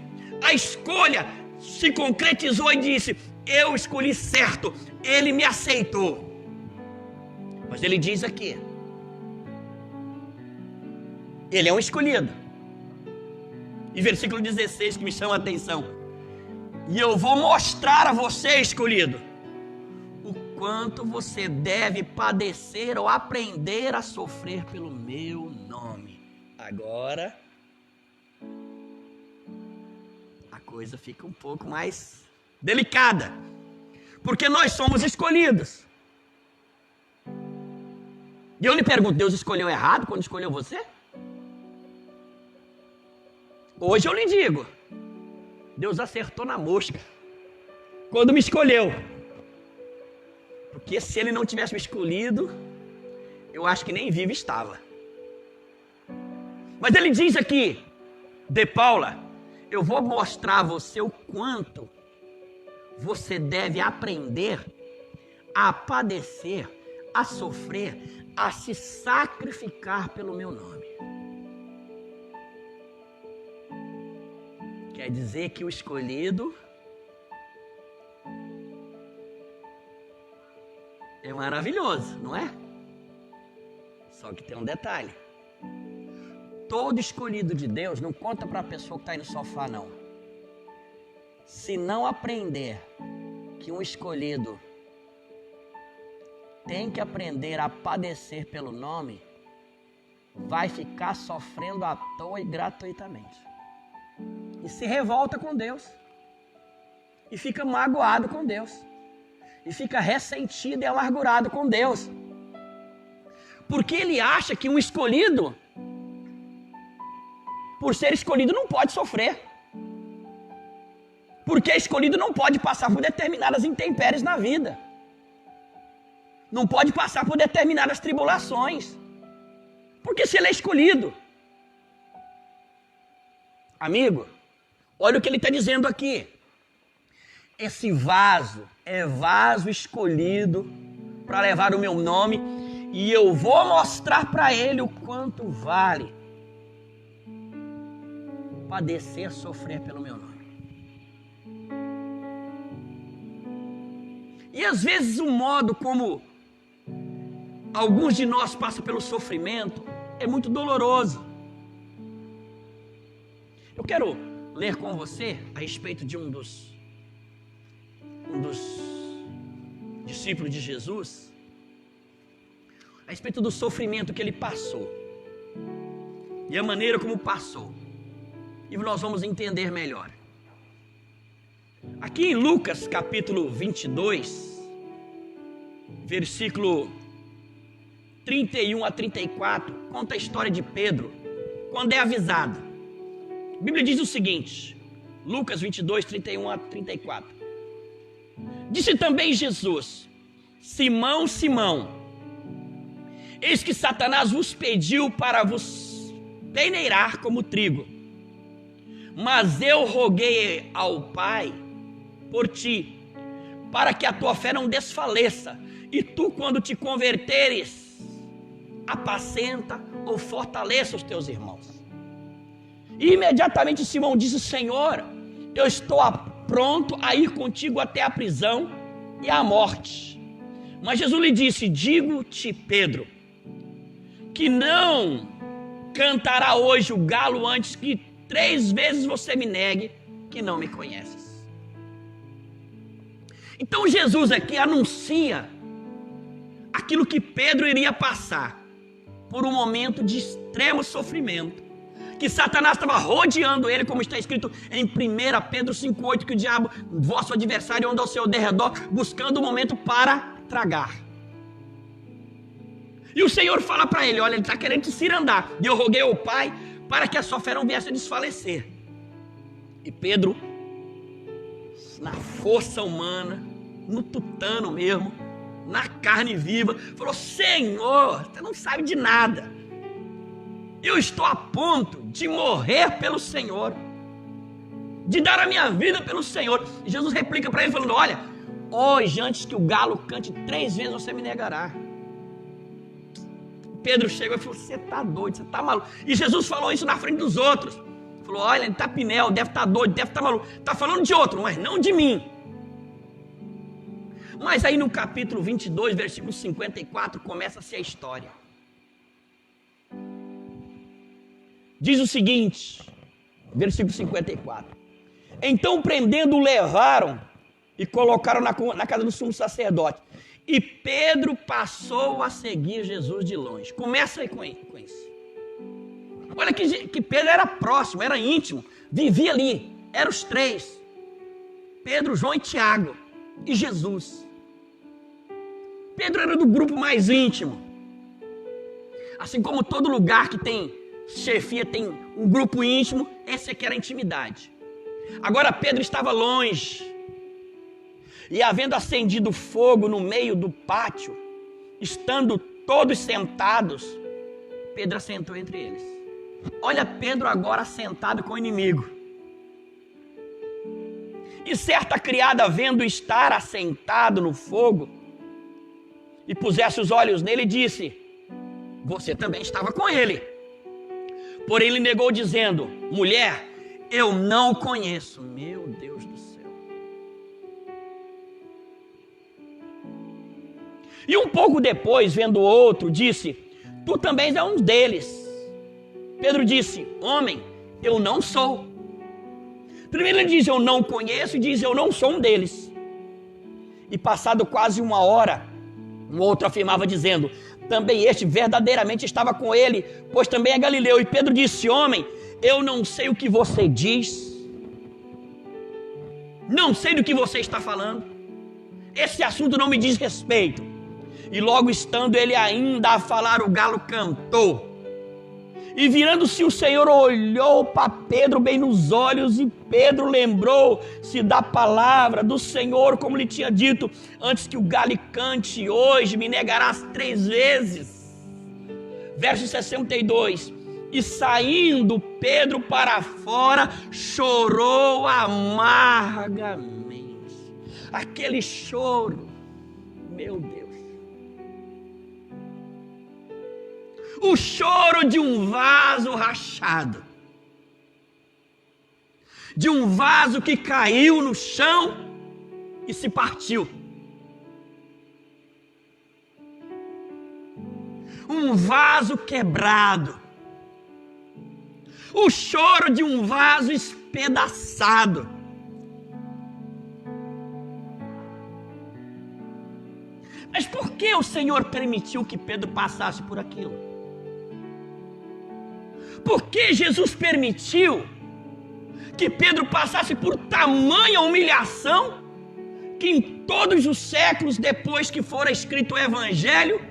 a escolha se concretizou e disse: eu escolhi certo, Ele me aceitou. Mas Ele diz aqui, Ele é um escolhido. E versículo 16 que me chama a atenção: e eu vou mostrar a você, escolhido, o quanto você deve padecer ou aprender a sofrer pelo meu nome. Agora a coisa fica um pouco mais delicada, porque nós somos escolhidos. E eu lhe pergunto: Deus escolheu errado quando escolheu você? Hoje eu lhe digo: Deus acertou na mosca quando me escolheu. Porque se Ele não tivesse me escolhido, eu acho que nem vivo estava. Mas Ele diz aqui: de Paula, eu vou mostrar a você o quanto você deve aprender a padecer, a sofrer, a se sacrificar pelo meu nome. Quer dizer que o escolhido é maravilhoso, não é? Só que tem um detalhe. Todo escolhido de Deus, não conta para a pessoa que está aí no sofá, não. Se não aprender que um escolhido tem que aprender a padecer pelo nome, vai ficar sofrendo à toa e gratuitamente. E se revolta com Deus. E fica magoado com Deus. E fica ressentido e amargurado com Deus. Porque ele acha que um escolhido, por ser escolhido, não pode sofrer. Porque escolhido não pode passar por determinadas intempéries na vida. Não pode passar por determinadas tribulações. Porque se ele é escolhido. Amigo, olha o que ele está dizendo aqui. Esse vaso é vaso escolhido para levar o meu nome. E eu vou mostrar para ele o quanto vale padecer, sofrer pelo meu nome. E às vezes o modo como alguns de nós passam pelo sofrimento é muito doloroso. Eu quero ler com você a respeito de um dos discípulos de Jesus, a respeito do sofrimento que ele passou e a maneira como passou. E nós vamos entender melhor. Aqui em Lucas capítulo 22, versículo 31 a 34, conta a história de Pedro, quando é avisado. A Bíblia diz o seguinte, Lucas 22, 31 a 34. Disse também Jesus: Simão, Simão, eis que Satanás vos pediu para vos peneirar como trigo. Mas eu roguei ao Pai por ti, para que a tua fé não desfaleça. E tu, quando te converteres, apacenta ou fortaleça os teus irmãos. E imediatamente Simão disse: Senhor, eu estou pronto a ir contigo até a prisão e a morte. Mas Jesus lhe disse: digo-te, Pedro, que não cantará hoje o galo antes que 3 vezes você me negue que não me conheces. Então Jesus aqui anuncia aquilo que Pedro iria passar por um momento de extremo sofrimento, que Satanás estava rodeando ele, como está escrito em 1 Pedro 5,8, que o diabo, vosso adversário, anda ao seu derredor, buscando um momento para tragar. E o Senhor fala para ele: olha, ele está querendo te cirandar. E eu roguei ao Pai para que a sua fé não viesse a desfalecer. E Pedro, na força humana, no tutano mesmo, na carne viva, falou: Senhor, você não sabe de nada. Eu estou a ponto de morrer pelo Senhor, de dar a minha vida pelo Senhor. E Jesus replica para ele falando: olha, hoje, antes que o galo cante 3 vezes, você me negará. Pedro chegou e falou: você está doido, você está maluco. E Jesus falou isso na frente dos outros. Falou: olha, ele está pinel, deve estar doido, deve estar maluco. Está falando de outro, mas não de mim. Mas aí no capítulo 22, versículo 54, começa-se a história. Diz o seguinte, versículo 54. Então, prendendo-o, levaram e colocaram na casa do sumo sacerdote. E Pedro passou a seguir Jesus de longe. Começa aí com isso. Olha que Pedro era próximo, era íntimo, vivia ali. Eram os 3. Pedro, João e Tiago. E Jesus. Pedro era do grupo mais íntimo. Assim como todo lugar que tem chefia tem um grupo íntimo, esse aqui era a intimidade. Agora Pedro estava longe. E havendo acendido fogo no meio do pátio, estando todos sentados, Pedro assentou entre eles. Olha Pedro agora sentado com o inimigo. E certa criada, vendo estar assentado no fogo, e pusesse os olhos nele, disse: você também estava com ele. Porém ele negou, dizendo: mulher, eu não o conheço. Meu Deus do céu. E um pouco depois, vendo outro, disse: tu também és um deles. Pedro disse: homem, eu não sou. Primeiro ele diz: eu não conheço, e diz: eu não sou um deles. E passado quase uma hora, um outro afirmava dizendo: também este verdadeiramente estava com ele, pois também é galileu. E Pedro disse: homem, eu não sei o que você diz, não sei do que você está falando, esse assunto não me diz respeito. E logo estando ele ainda a falar, o galo cantou. E virando-se o Senhor olhou para Pedro bem nos olhos, e Pedro lembrou-se da palavra do Senhor, como lhe tinha dito: antes que o galo cante, hoje me negarás 3 vezes. Verso 62. E saindo Pedro para fora, chorou amargamente. Aquele choro, meu Deus. O choro de um vaso rachado, de um vaso que caiu no chão e se partiu. Um vaso quebrado. O choro de um vaso espedaçado. Mas por que o Senhor permitiu que Pedro passasse por aquilo? Por que Jesus permitiu que Pedro passasse por tamanha humilhação, que em todos os séculos depois que fora escrito o Evangelho,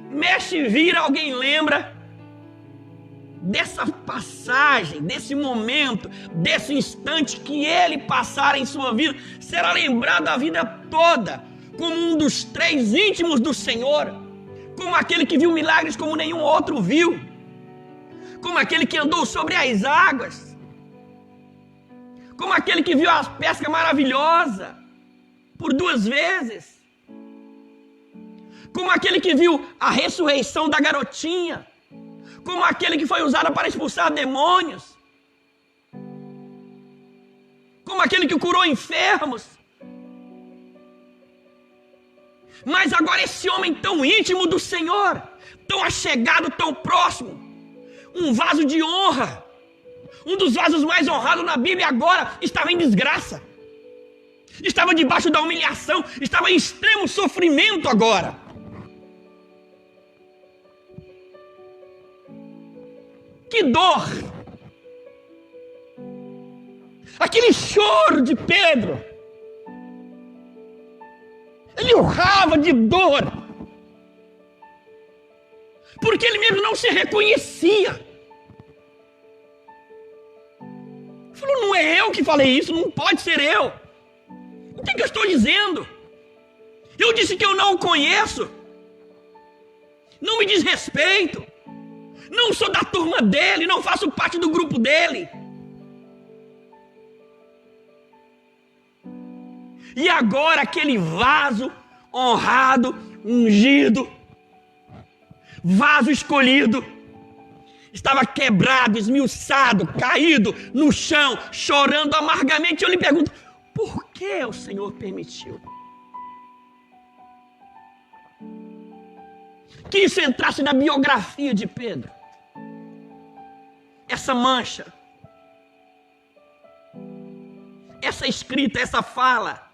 mexe e vira, alguém lembra dessa passagem, desse momento, desse instante que ele passara em sua vida, será lembrado a vida toda como um dos 3 íntimos do Senhor, como aquele que viu milagres como nenhum outro viu, como aquele que andou sobre as águas, como aquele que viu a pesca maravilhosa por 2 vezes, como aquele que viu a ressurreição da garotinha, como aquele que foi usado para expulsar demônios, como aquele que curou enfermos. Mas agora esse homem tão íntimo do Senhor, tão achegado, tão próximo, um vaso de honra, um dos vasos mais honrados na Bíblia, agora estava em desgraça, estava debaixo da humilhação, estava em extremo sofrimento agora. Que dor! Aquele choro de Pedro, ele urrava de dor, porque ele mesmo não se reconhecia. Ele falou: não é eu que falei isso, não pode ser eu. O que eu estou dizendo? Eu disse que eu não o conheço, não me diz respeito, não sou da turma dele, não faço parte do grupo dele. E agora aquele vaso honrado, ungido, vaso escolhido, estava quebrado, esmiuçado, caído no chão, chorando amargamente. Eu lhe pergunto: por que o Senhor permitiu que isso entrasse na biografia de Pedro? Essa mancha, essa escrita, essa fala.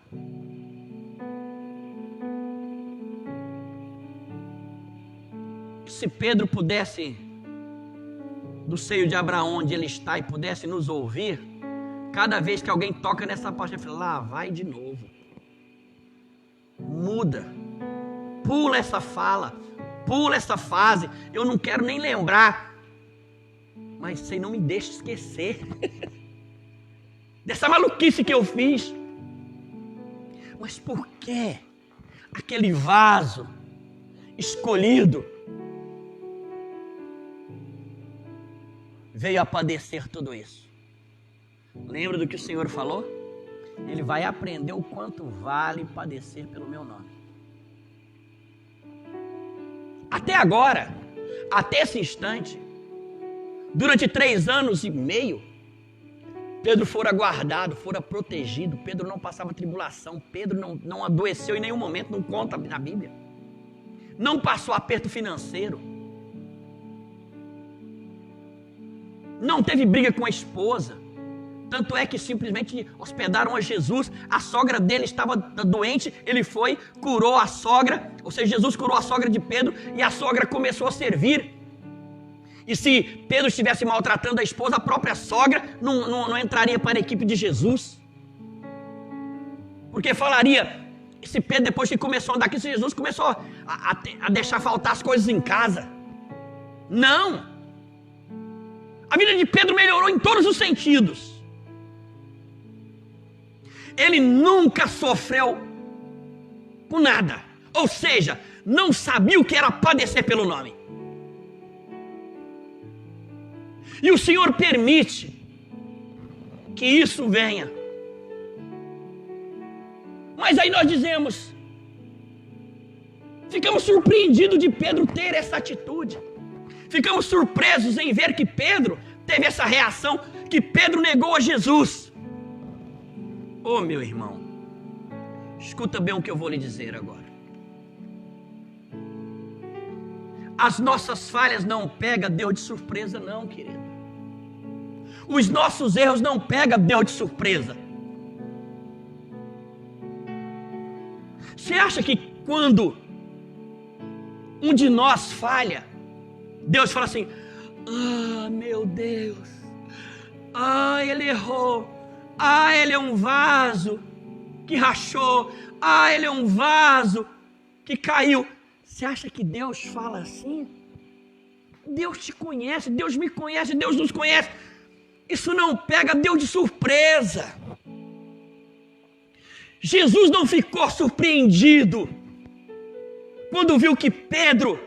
Se Pedro pudesse, do seio de Abraão onde ele está, e pudesse nos ouvir, cada vez que alguém toca nessa parte, ele fala: lá vai de novo. Muda, pula essa fala, pula essa fase, eu não quero nem lembrar, mas você não me deixa esquecer dessa maluquice que eu fiz. Mas por que aquele vaso escolhido veio a padecer tudo isso? Lembra do que o Senhor falou? Ele vai aprender o quanto vale padecer pelo meu nome. Até agora, até esse instante, Durante 3 anos e meio, Pedro fora guardado, fora protegido. Pedro não passava tribulação. Pedro não adoeceu em nenhum momento, não conta na Bíblia. Não passou aperto financeiro. Não teve briga com a esposa. Tanto é que simplesmente hospedaram a Jesus. A sogra dele estava doente. Ele foi, curou a sogra. Ou seja, Jesus curou a sogra de Pedro. E a sogra começou a servir. E se Pedro estivesse maltratando a esposa, a própria sogra não entraria para a equipe de Jesus. Porque falaria, esse Pedro, depois que começou a andar aqui, Jesus começou a deixar faltar as coisas em casa. Não! A vida de Pedro melhorou em todos os sentidos. Ele nunca sofreu com nada. Ou seja, não sabia o que era padecer pelo nome. E o Senhor permite que isso venha. Mas aí nós dizemos, ficamos surpreendidos de Pedro ter essa atitude. Ficamos surpresos em ver que Pedro teve essa reação, que Pedro negou a Jesus. Oh, meu irmão, escuta bem o que eu vou lhe dizer agora. As nossas falhas não pegam Deus de surpresa, não, querido. Os nossos erros não pegam Deus de surpresa. Você acha que quando um de nós falha, Deus fala assim, ah, meu Deus, ah, ele errou, ah, ele é um vaso que rachou, ah, ele é um vaso que caiu. Você acha que Deus fala assim? Deus te conhece, Deus me conhece, Deus nos conhece. Isso não pega Deus de surpresa. Jesus não ficou surpreendido quando viu que Pedro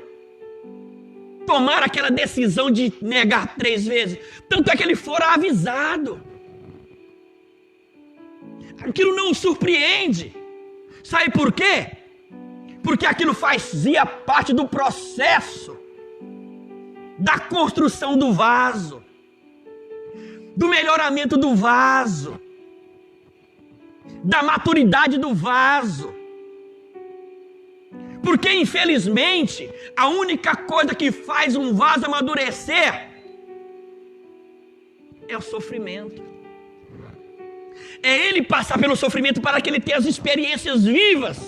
tomara aquela decisão de negar 3 vezes. Tanto é que ele fora avisado. Aquilo não o surpreende. Sabe por quê? Porque aquilo fazia parte do processo da construção do vaso, do melhoramento do vaso, da maturidade do vaso. Porque, infelizmente, a única coisa que faz um vaso amadurecer é o sofrimento. É ele passar pelo sofrimento para que ele tenha as experiências vivas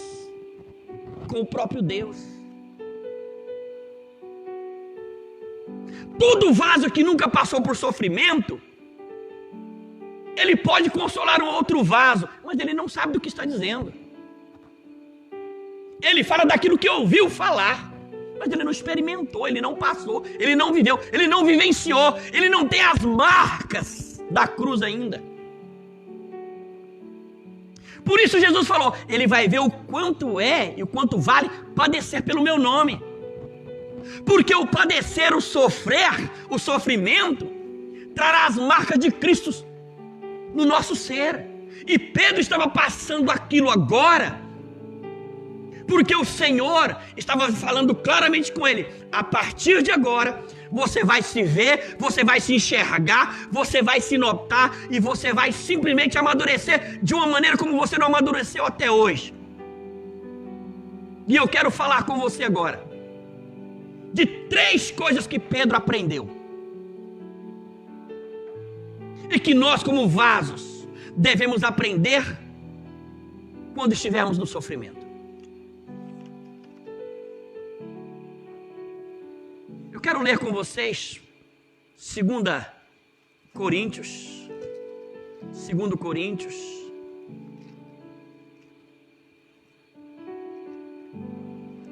com o próprio Deus. Todo vaso que nunca passou por sofrimento, ele pode consolar um outro vaso, mas ele não sabe do que está dizendo. Ele fala daquilo que ouviu falar, mas ele não experimentou, ele não passou, ele não viveu, ele não vivenciou, ele não tem as marcas da cruz ainda. Por isso Jesus falou, ele vai ver o quanto é e o quanto vale padecer pelo meu nome. Porque o padecer, o sofrer, o sofrimento, trará as marcas de Cristo no nosso ser. E Pedro estava passando aquilo agora, porque o Senhor estava falando claramente com ele, a partir de agora, você vai se ver, você vai se enxergar, você vai se notar e você vai simplesmente amadurecer de uma maneira como você não amadureceu até hoje. E eu quero falar com você agora de 3 coisas que Pedro aprendeu e que nós, como vasos, devemos aprender quando estivermos no sofrimento. Eu quero ler com vocês 2 Coríntios,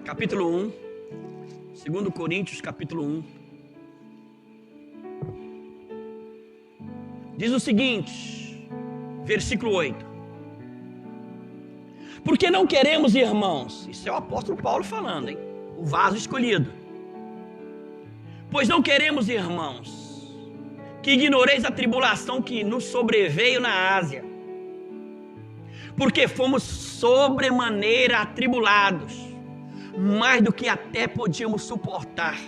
capítulo 1, 2 Coríntios, capítulo 1. Diz o seguinte, versículo 8. Porque não queremos, irmãos, isso é o apóstolo Paulo falando, hein? O vaso escolhido. Pois não queremos, irmãos, que ignoreis a tribulação que nos sobreveio na Ásia, porque fomos sobremaneira atribulados, mais do que até podíamos suportar.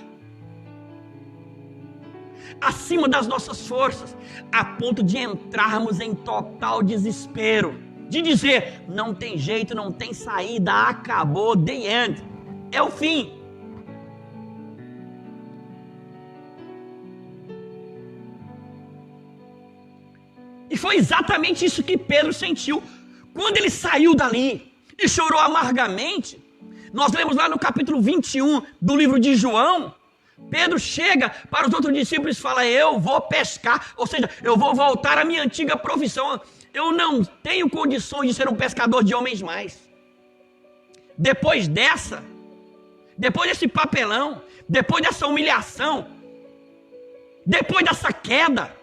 acima das nossas forças, a ponto de entrarmos em total desespero, de dizer, não tem jeito, não tem saída, acabou, the end, é o fim. E foi exatamente isso que Pedro sentiu. Quando ele saiu dali e chorou amargamente, nós lemos lá no capítulo 21 do livro de João, Pedro chega para os outros discípulos e fala, eu vou pescar, ou seja, eu vou voltar à minha antiga profissão, eu não tenho condições de ser um pescador de homens mais. Depois desse papelão, depois dessa humilhação, depois dessa queda,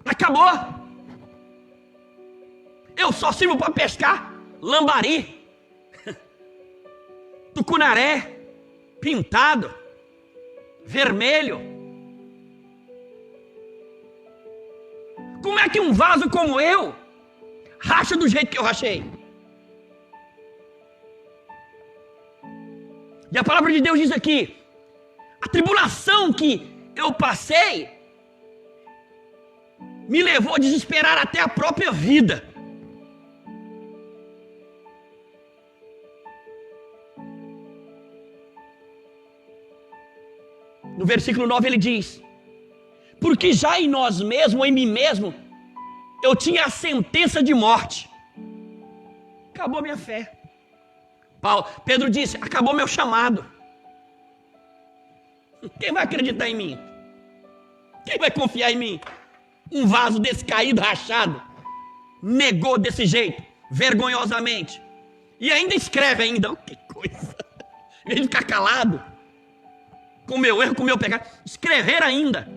acabou. Eu só sirvo para pescar lambari, tucunaré, pintado, vermelho. Como é que um vaso como eu racha do jeito que eu rachei? E a palavra de Deus diz aqui, a tribulação que eu passei me levou a desesperar até a própria vida. No versículo 9 ele diz, porque já em nós mesmos, em mim mesmo, eu tinha a sentença de morte. Acabou minha fé. Pedro disse, acabou meu chamado. Quem vai acreditar em mim? Quem vai confiar em mim? Um vaso desse caído, rachado, negou desse jeito, vergonhosamente. E ainda escreve ainda, que coisa. Em vez de ficar calado, com o meu erro, com o meu pecado, escrever ainda.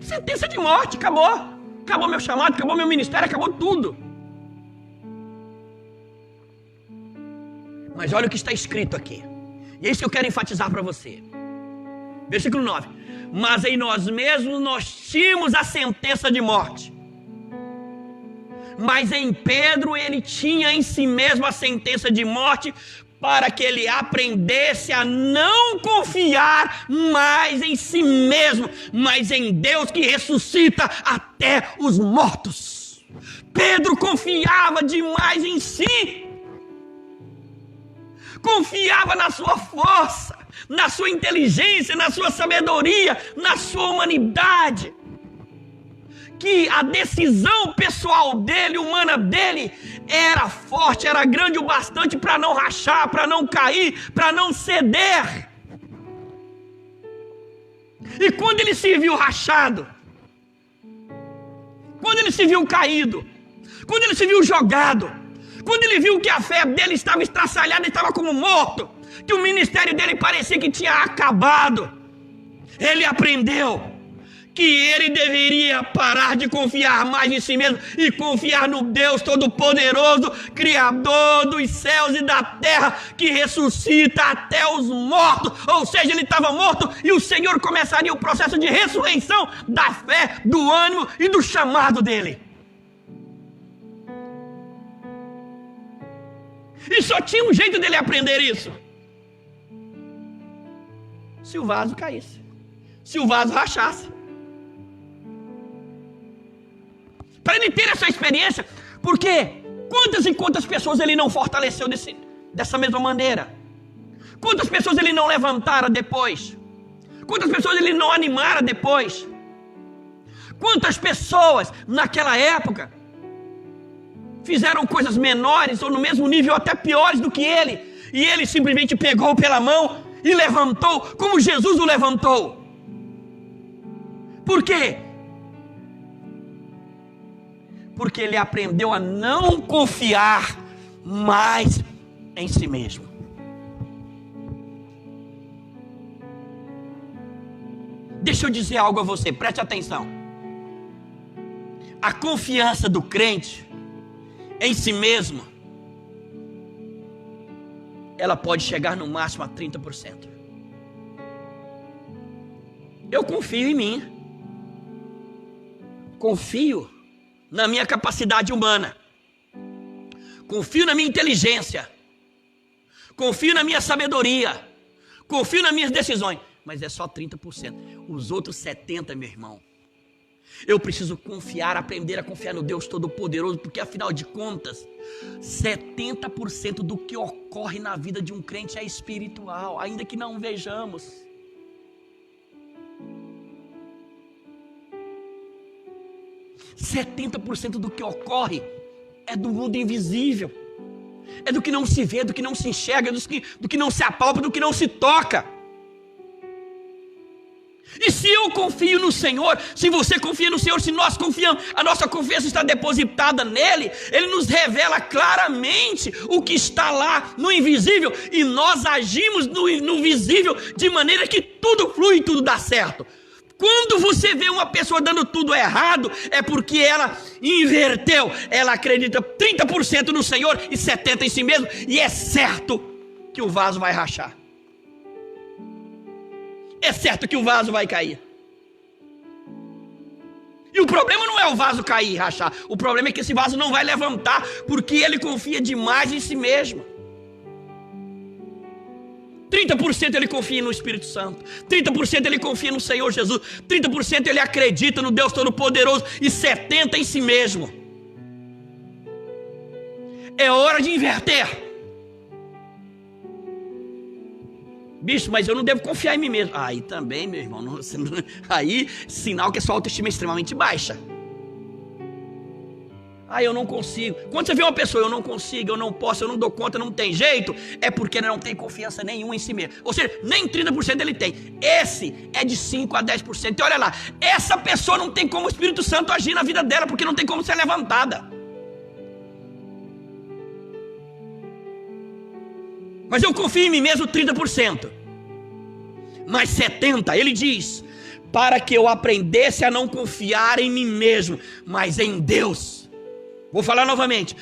Sentença de morte, acabou. Acabou meu chamado, acabou meu ministério, acabou tudo. Mas olha o que está escrito aqui. E é isso que eu quero enfatizar para você. Versículo 9. Mas em nós mesmos nós tínhamos a sentença de morte. Mas em Pedro ele tinha em si mesmo a sentença de morte, para que ele aprendesse a não confiar mais em si mesmo, mas em Deus que ressuscita até os mortos. Pedro confiava demais em si. Confiava na sua força, na sua inteligência, na sua sabedoria, na sua humanidade. Que a decisão pessoal dele, humana dele, era forte, era grande o bastante para não rachar, para não cair, para não ceder. E quando ele se viu rachado, quando ele se viu caído, quando ele se viu jogado, quando ele viu que a fé dele estava estraçalhada, estava como morto, que o ministério dele parecia que tinha acabado, ele aprendeu que ele deveria parar de confiar mais em si mesmo e confiar no Deus Todo-Poderoso, Criador dos céus e da terra, que ressuscita até os mortos. Ou seja, ele estava morto e o Senhor começaria o processo de ressurreição da fé, do ânimo e do chamado dele. E só tinha um jeito dele aprender isso: se o vaso caísse, se o vaso rachasse. Para ele ter essa experiência, porque quantas e quantas pessoas ele não fortaleceu dessa mesma maneira? Quantas pessoas ele não levantara depois? Quantas pessoas ele não animara depois? Quantas pessoas naquela época fizeram coisas menores ou no mesmo nível, até piores do que ele, e ele simplesmente pegou pela mão e levantou como Jesus o levantou? Por quê? Porque ele aprendeu a não confiar mais em si mesmo. Deixa eu dizer algo a você, preste atenção. A confiança do crente em si mesmo, ela pode chegar no máximo a 30%. Eu confio em mim. Confio na minha capacidade humana. Confio na minha inteligência. confio na minha sabedoria, confio nas minhas decisões, mas é só 30%. Os outros 70%, meu irmão, eu preciso confiar, aprender a confiar no Deus Todo-Poderoso, porque afinal de contas, 70% do que ocorre na vida de um crente é espiritual, ainda que não vejamos. ,70% do que ocorre é do mundo invisível, é do que não se vê, do que não se enxerga, do que não se apalpa, do que não se toca. E se eu confio no Senhor, se você confia no Senhor, se nós confiamos, a nossa confiança está depositada nele, ele nos revela claramente o que está lá no invisível, e nós agimos no visível de maneira que tudo flui e tudo dá certo. Quando você vê uma pessoa dando tudo errado, é porque ela inverteu, ela acredita 30% no Senhor e 70% em si mesmo, e é certo que o vaso vai rachar. É certo que o vaso vai cair. E o problema não é o vaso cair e rachar. O problema é que esse vaso não vai levantar, porque ele confia demais em si mesmo. 30% ele confia no Espírito Santo, 30% ele confia no Senhor Jesus, 30% ele acredita no Deus Todo-Poderoso e 70% em si mesmo. É hora de inverter. Bicho, mas eu não devo confiar em mim mesmo. Aí também, meu irmão, aí sinal que a sua autoestima é extremamente baixa. Eu não consigo. Quando você vê uma pessoa, eu não consigo, eu não posso, eu não dou conta, não tem jeito, é porque ele não tem confiança nenhuma em si mesmo. Ou seja, nem 30% ele tem. Esse é de 5 a 10%. E olha lá, essa pessoa não tem como o Espírito Santo agir na vida dela, porque não tem como ser levantada. Mas eu confio em mim mesmo 30%. Mas 70%, ele diz, para que eu aprendesse a não confiar em mim mesmo, mas em Deus. Vou falar novamente.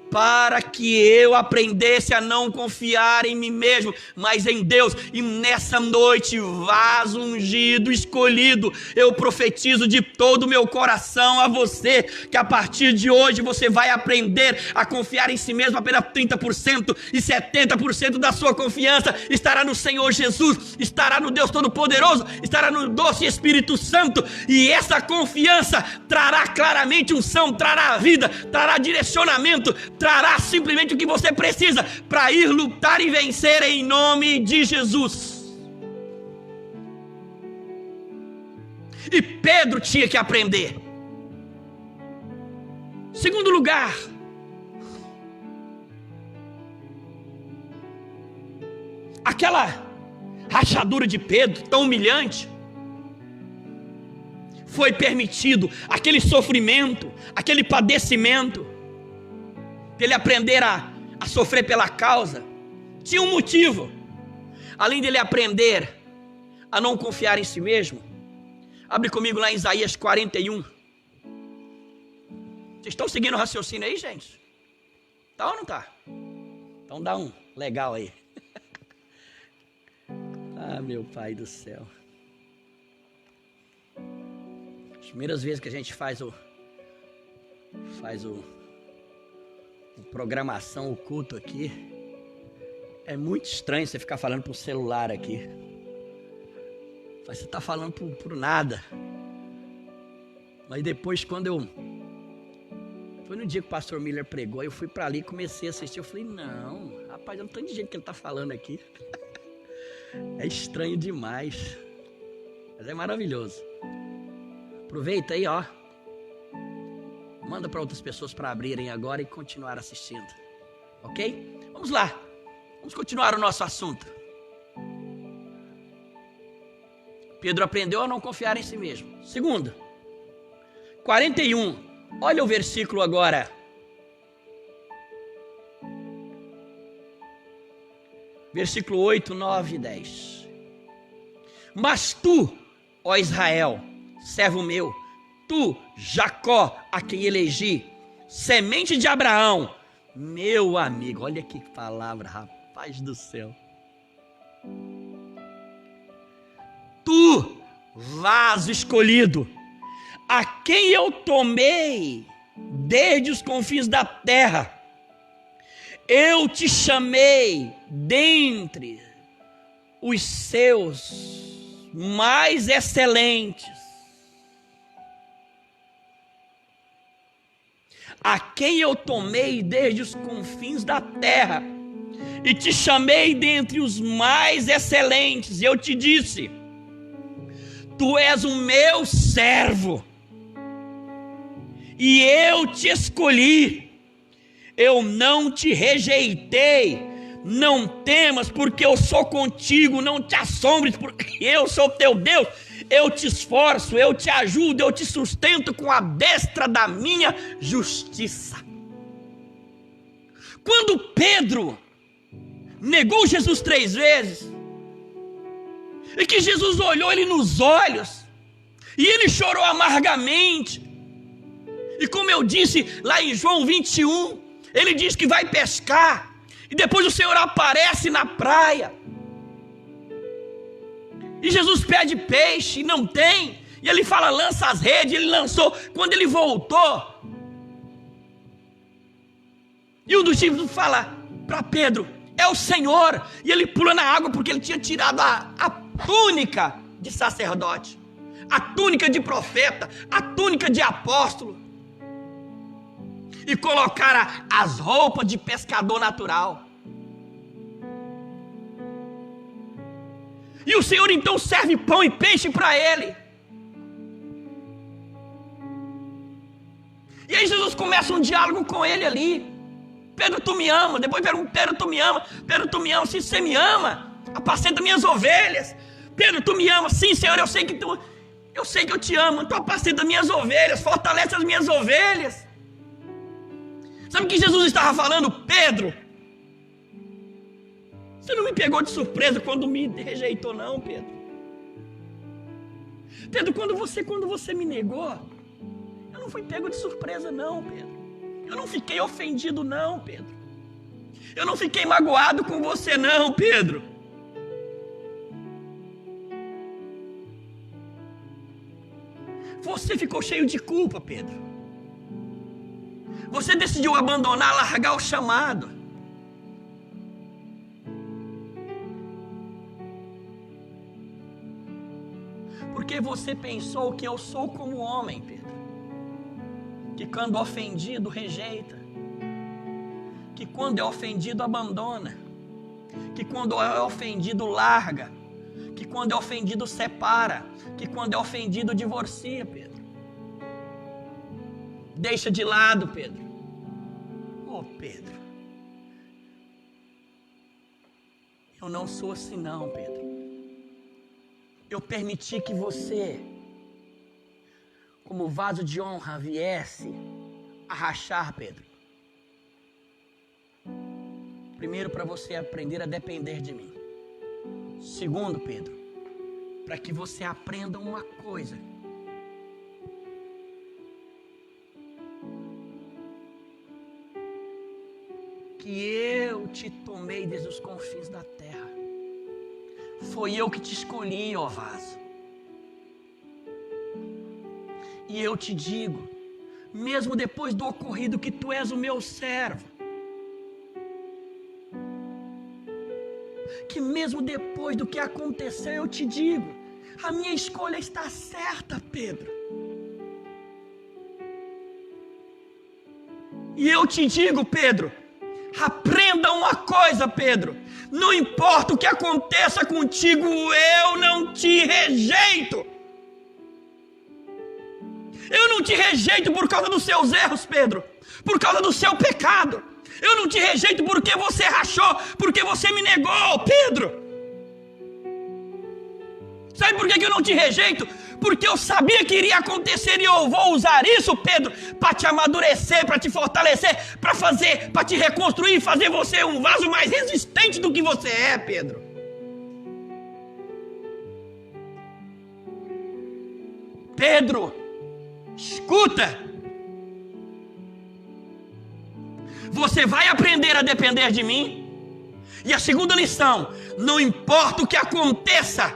Para que eu aprendesse a não confiar em mim mesmo, mas em Deus. E nessa noite, vaso ungido, escolhido, eu profetizo de todo o meu coração a você, que a partir de hoje você vai aprender a confiar em si mesmo apenas 30%, e 70% da sua confiança estará no Senhor Jesus, estará no Deus Todo-Poderoso, estará no doce Espírito Santo, e essa confiança trará claramente unção, trará vida, trará direcionamento, trará simplesmente o que você precisa para ir lutar e vencer em nome de Jesus. E Pedro tinha que aprender. Segundo lugar, aquela rachadura de Pedro, tão humilhante, foi permitido, aquele sofrimento, aquele padecimento, ele aprender a sofrer pela causa, tinha um motivo. Além dele aprender a não confiar em si mesmo, abre comigo lá em Isaías 41. Vocês estão seguindo o raciocínio aí, gente? Tá ou não tá? Então dá um legal aí. Meu Pai do céu. As primeiras vezes que a gente faz programação, o culto aqui, é muito estranho você ficar falando pro celular aqui. Você tá falando por nada. Mas depois, quando foi no dia que o pastor Miller pregou, eu fui para ali e comecei a assistir. Eu falei, não, rapaz, eu não tô de jeito que ele tá falando aqui. É estranho demais, mas é maravilhoso. Aproveita aí, ó. Manda para outras pessoas para abrirem agora e continuar assistindo. Ok? Vamos lá. Vamos continuar o nosso assunto. Pedro aprendeu a não confiar em si mesmo. Segundo, 41. Olha o versículo agora. Versículo 8, 9 e 10. Mas tu, ó Israel, servo meu, tu, Jacó, a quem elegi, semente de Abraão, meu amigo. Olha que palavra, rapaz do céu. Tu, vaso escolhido, a quem eu tomei desde os confins da terra, Eu te chamei dentre os seus mais excelentes, a quem eu tomei desde os confins da terra, e te chamei dentre os mais excelentes, e eu te disse: tu és o meu servo, e eu te escolhi, eu não te rejeitei. Não temas, porque eu sou contigo, não te assombres, porque eu sou teu Deus. Eu te esforço, eu te ajudo, eu te sustento com a destra da minha justiça. Quando Pedro negou Jesus 3 vezes, e que Jesus olhou ele nos olhos, e ele chorou amargamente, e como eu disse lá em João 21, ele diz que vai pescar, e depois o Senhor aparece na praia, e Jesus pede peixe e não tem, e ele fala: lança as redes. Ele lançou. Quando ele voltou, e um dos discípulos fala para Pedro: é o Senhor. E ele pula na água, porque ele tinha tirado a túnica de sacerdote, a túnica de profeta, a túnica de apóstolo, e colocaram as roupas de pescador natural. E o Senhor então serve pão e peixe para ele. E aí Jesus começa um diálogo com ele ali: Pedro, tu me ama? Depois pergunta: Pedro, tu me ama? Pedro, tu me ama? Se você me ama, apacenta minhas ovelhas. Pedro, tu me ama? Sim, Senhor, eu sei que eu te amo. Tu apacenta minhas ovelhas, fortalece as minhas ovelhas. Sabe o que Jesus estava falando? Pedro, você não me pegou de surpresa quando me rejeitou, não, Pedro. Pedro, quando você me negou, eu não fui pego de surpresa, não, Pedro. Eu não fiquei ofendido, não, Pedro. Eu não fiquei magoado com você, não, Pedro. Você ficou cheio de culpa, Pedro. Você decidiu abandonar, largar o chamado. Porque você pensou que eu sou como homem, Pedro, que quando ofendido rejeita, que quando é ofendido abandona, que quando é ofendido larga, que quando é ofendido separa, que quando é ofendido divorcia, Pedro. Deixa de lado, Pedro. Oh, Pedro, eu não sou assim não, Pedro. Eu permiti que você, como vaso de honra, viesse a rachar, Pedro. Primeiro, para você aprender a depender de mim. Segundo, Pedro, para que você aprenda uma coisa: que eu te tomei desde os confins da terra. Foi eu que te escolhi, ó vaso. E eu te digo, mesmo depois do ocorrido, que tu és o meu servo. Que mesmo depois do que aconteceu, eu te digo, a minha escolha está certa, Pedro. E eu te digo, Pedro, aprenda uma coisa, Pedro: não importa o que aconteça contigo, eu não te rejeito. Eu não te rejeito por causa dos seus erros, Pedro, por causa do seu pecado. Eu não te rejeito porque você rachou, porque você me negou, Pedro. Sabe por que eu não te rejeito? Porque eu sabia que iria acontecer, e eu vou usar isso, Pedro, para te amadurecer, para te fortalecer, para te reconstruir, fazer você um vaso mais resistente do que você é, Pedro. Pedro, escuta. Você vai aprender a depender de mim. E a segunda lição: não importa o que aconteça,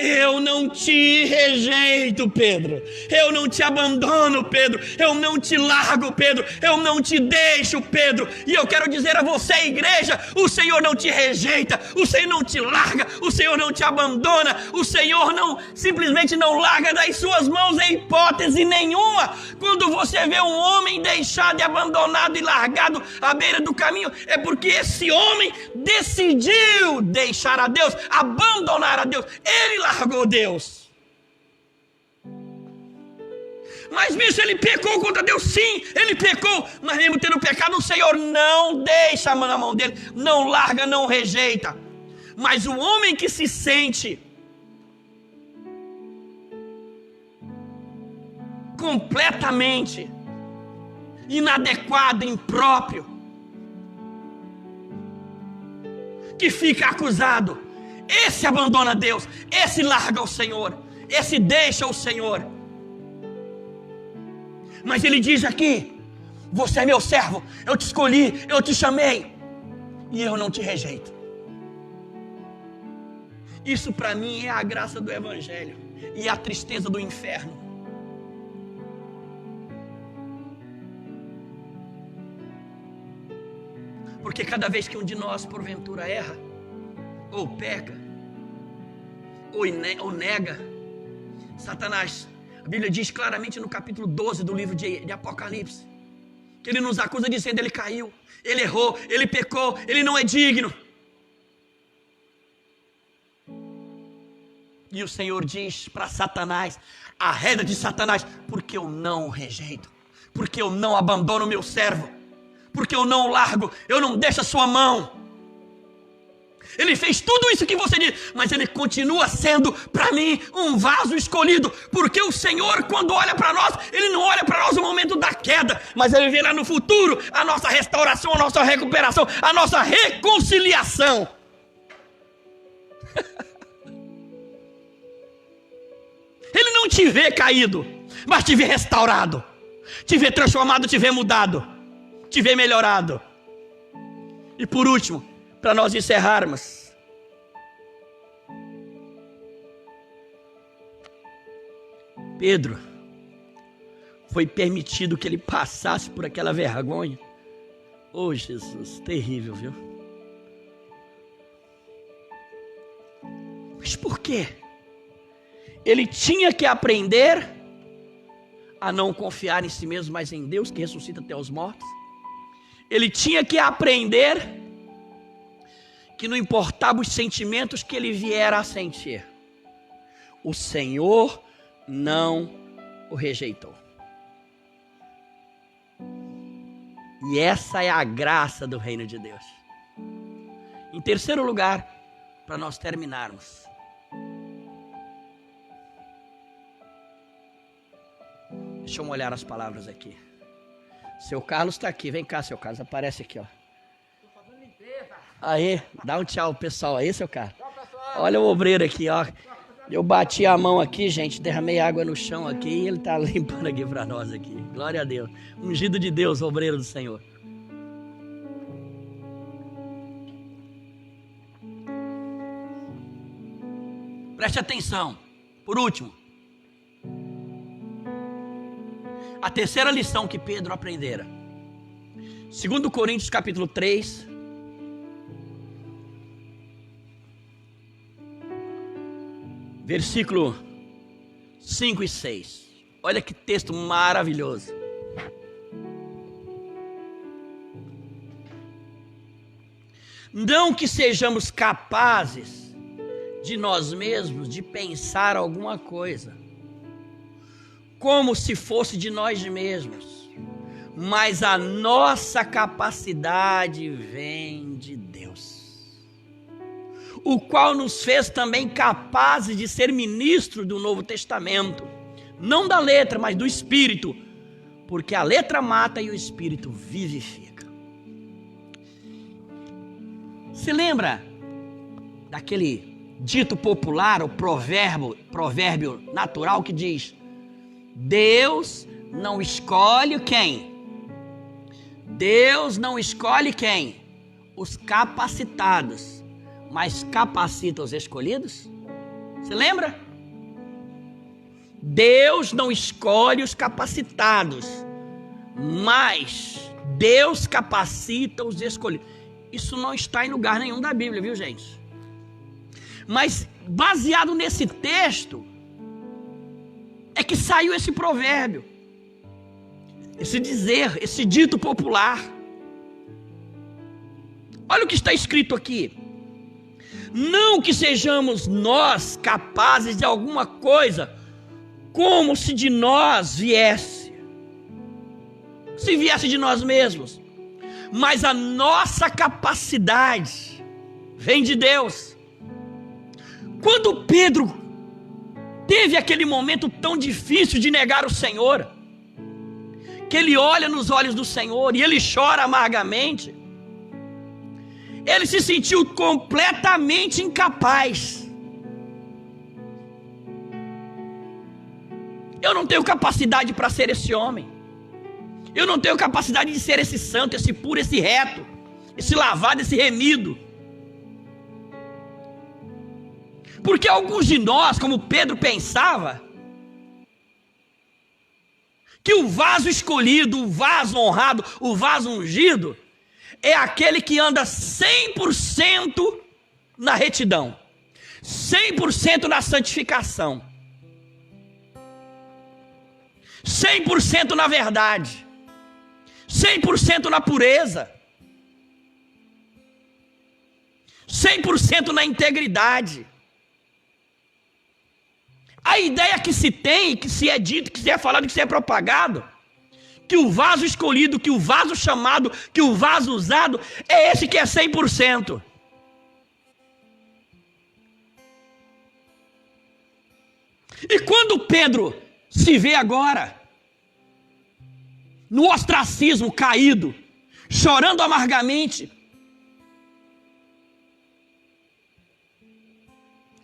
Eu não te rejeito, Pedro. Eu não te abandono, Pedro. Eu não te largo, Pedro. Eu não te deixo, Pedro. E eu quero dizer a você, igreja, o Senhor não te rejeita, o Senhor não te larga, o Senhor não te abandona, o Senhor não simplesmente não larga das suas mãos em hipótese nenhuma. Quando você vê um homem deixado e abandonado e largado à beira do caminho, é porque esse homem decidiu deixar a Deus, abandonar a Deus. Ele largou Deus. Mas bicho, ele pecou contra Deus? Sim, ele pecou. Mas mesmo tendo pecado, o Senhor não deixa na mão dele, não larga, não rejeita. Mas o homem que se sente completamente inadequado, impróprio, que fica acusado, esse abandona Deus, esse larga o Senhor, esse deixa o Senhor. Mas ele diz aqui: você é meu servo, eu te escolhi, eu te chamei, e eu não te rejeito. Isso para mim é a graça do Evangelho e a tristeza do inferno. Porque cada vez que um de nós porventura erra, ou peca, ou nega, Satanás, a Bíblia diz claramente no capítulo 12 do livro de Apocalipse, que ele nos acusa dizendo: ele caiu, ele errou, ele pecou, ele não é digno. E o Senhor diz para Satanás, arreda de Satanás, porque eu não o rejeito, porque eu não abandono o meu servo, porque eu não o largo, eu não deixo a sua mão. Ele fez tudo isso que você diz, mas ele continua sendo para mim um vaso escolhido, porque o Senhor, quando olha para nós, ele não olha para nós no momento da queda, mas ele vê lá no futuro a nossa restauração, a nossa recuperação, a nossa reconciliação. Ele não te vê caído, mas te vê restaurado, te vê transformado, te vê mudado, te vê melhorado. E por último, para nós encerrarmos, Pedro foi permitido que ele passasse por aquela vergonha. Oh, Jesus, terrível, viu? Mas por quê? Ele tinha que aprender a não confiar em si mesmo, mas em Deus que ressuscita até os mortos. Ele tinha que aprender que não importava os sentimentos que ele viera a sentir, o Senhor não o rejeitou. E essa é a graça do reino de Deus. Em terceiro lugar, para nós terminarmos, deixa eu molhar as palavras aqui. Seu Carlos está aqui, vem cá, seu Carlos, aparece aqui, ó. Aí, dá um tchau pessoal aí, seu Carlos. Olha o obreiro aqui, ó. Eu bati a mão aqui, gente, derramei água no chão aqui e ele tá limpando aqui para nós aqui. Glória a Deus. Ungido de Deus, obreiro do Senhor. Preste atenção. Por último, a terceira lição que Pedro aprendera. 2 Coríntios capítulo 3, versículo 5 e 6. Olha que texto maravilhoso. Não que sejamos capazes de nós mesmos de pensar alguma coisa, como se fosse de nós mesmos, mas a nossa capacidade vem de Deus, o qual nos fez também capazes de ser ministros do Novo Testamento, não da letra, mas do Espírito, porque a letra mata e o Espírito vivifica. Se lembra daquele dito popular, o provérbio natural que diz: Deus não escolhe quem? Deus não escolhe quem? Os capacitados, mas capacita os escolhidos? Você lembra? Deus não escolhe os capacitados, mas Deus capacita os escolhidos. Isso não está em lugar nenhum da Bíblia, viu, gente? Mas baseado nesse texto é que saiu esse provérbio, esse dizer, esse dito popular. Olha o que está escrito aqui: não que sejamos nós capazes de alguma coisa, como se de nós viesse, se viesse de nós mesmos, mas a nossa capacidade vem de Deus. Quando Pedro teve aquele momento tão difícil de negar o Senhor, que ele olha nos olhos do Senhor e ele chora amargamente, ele se sentiu completamente incapaz. Eu não tenho capacidade para ser esse homem. Eu não tenho capacidade de ser esse santo, esse puro, esse reto, esse lavado, esse remido. Porque alguns de nós, como Pedro pensava, que o vaso escolhido, o vaso honrado, o vaso ungido, é aquele que anda 100% na retidão, 100% na santificação, 100% na verdade, 100% na pureza, 100% na integridade. A ideia que se tem, que se é dito, que se é falado, que se é propagado, que o vaso escolhido, que o vaso chamado, que o vaso usado, é esse que é 100%. E quando Pedro se vê agora, no ostracismo, caído, chorando amargamente,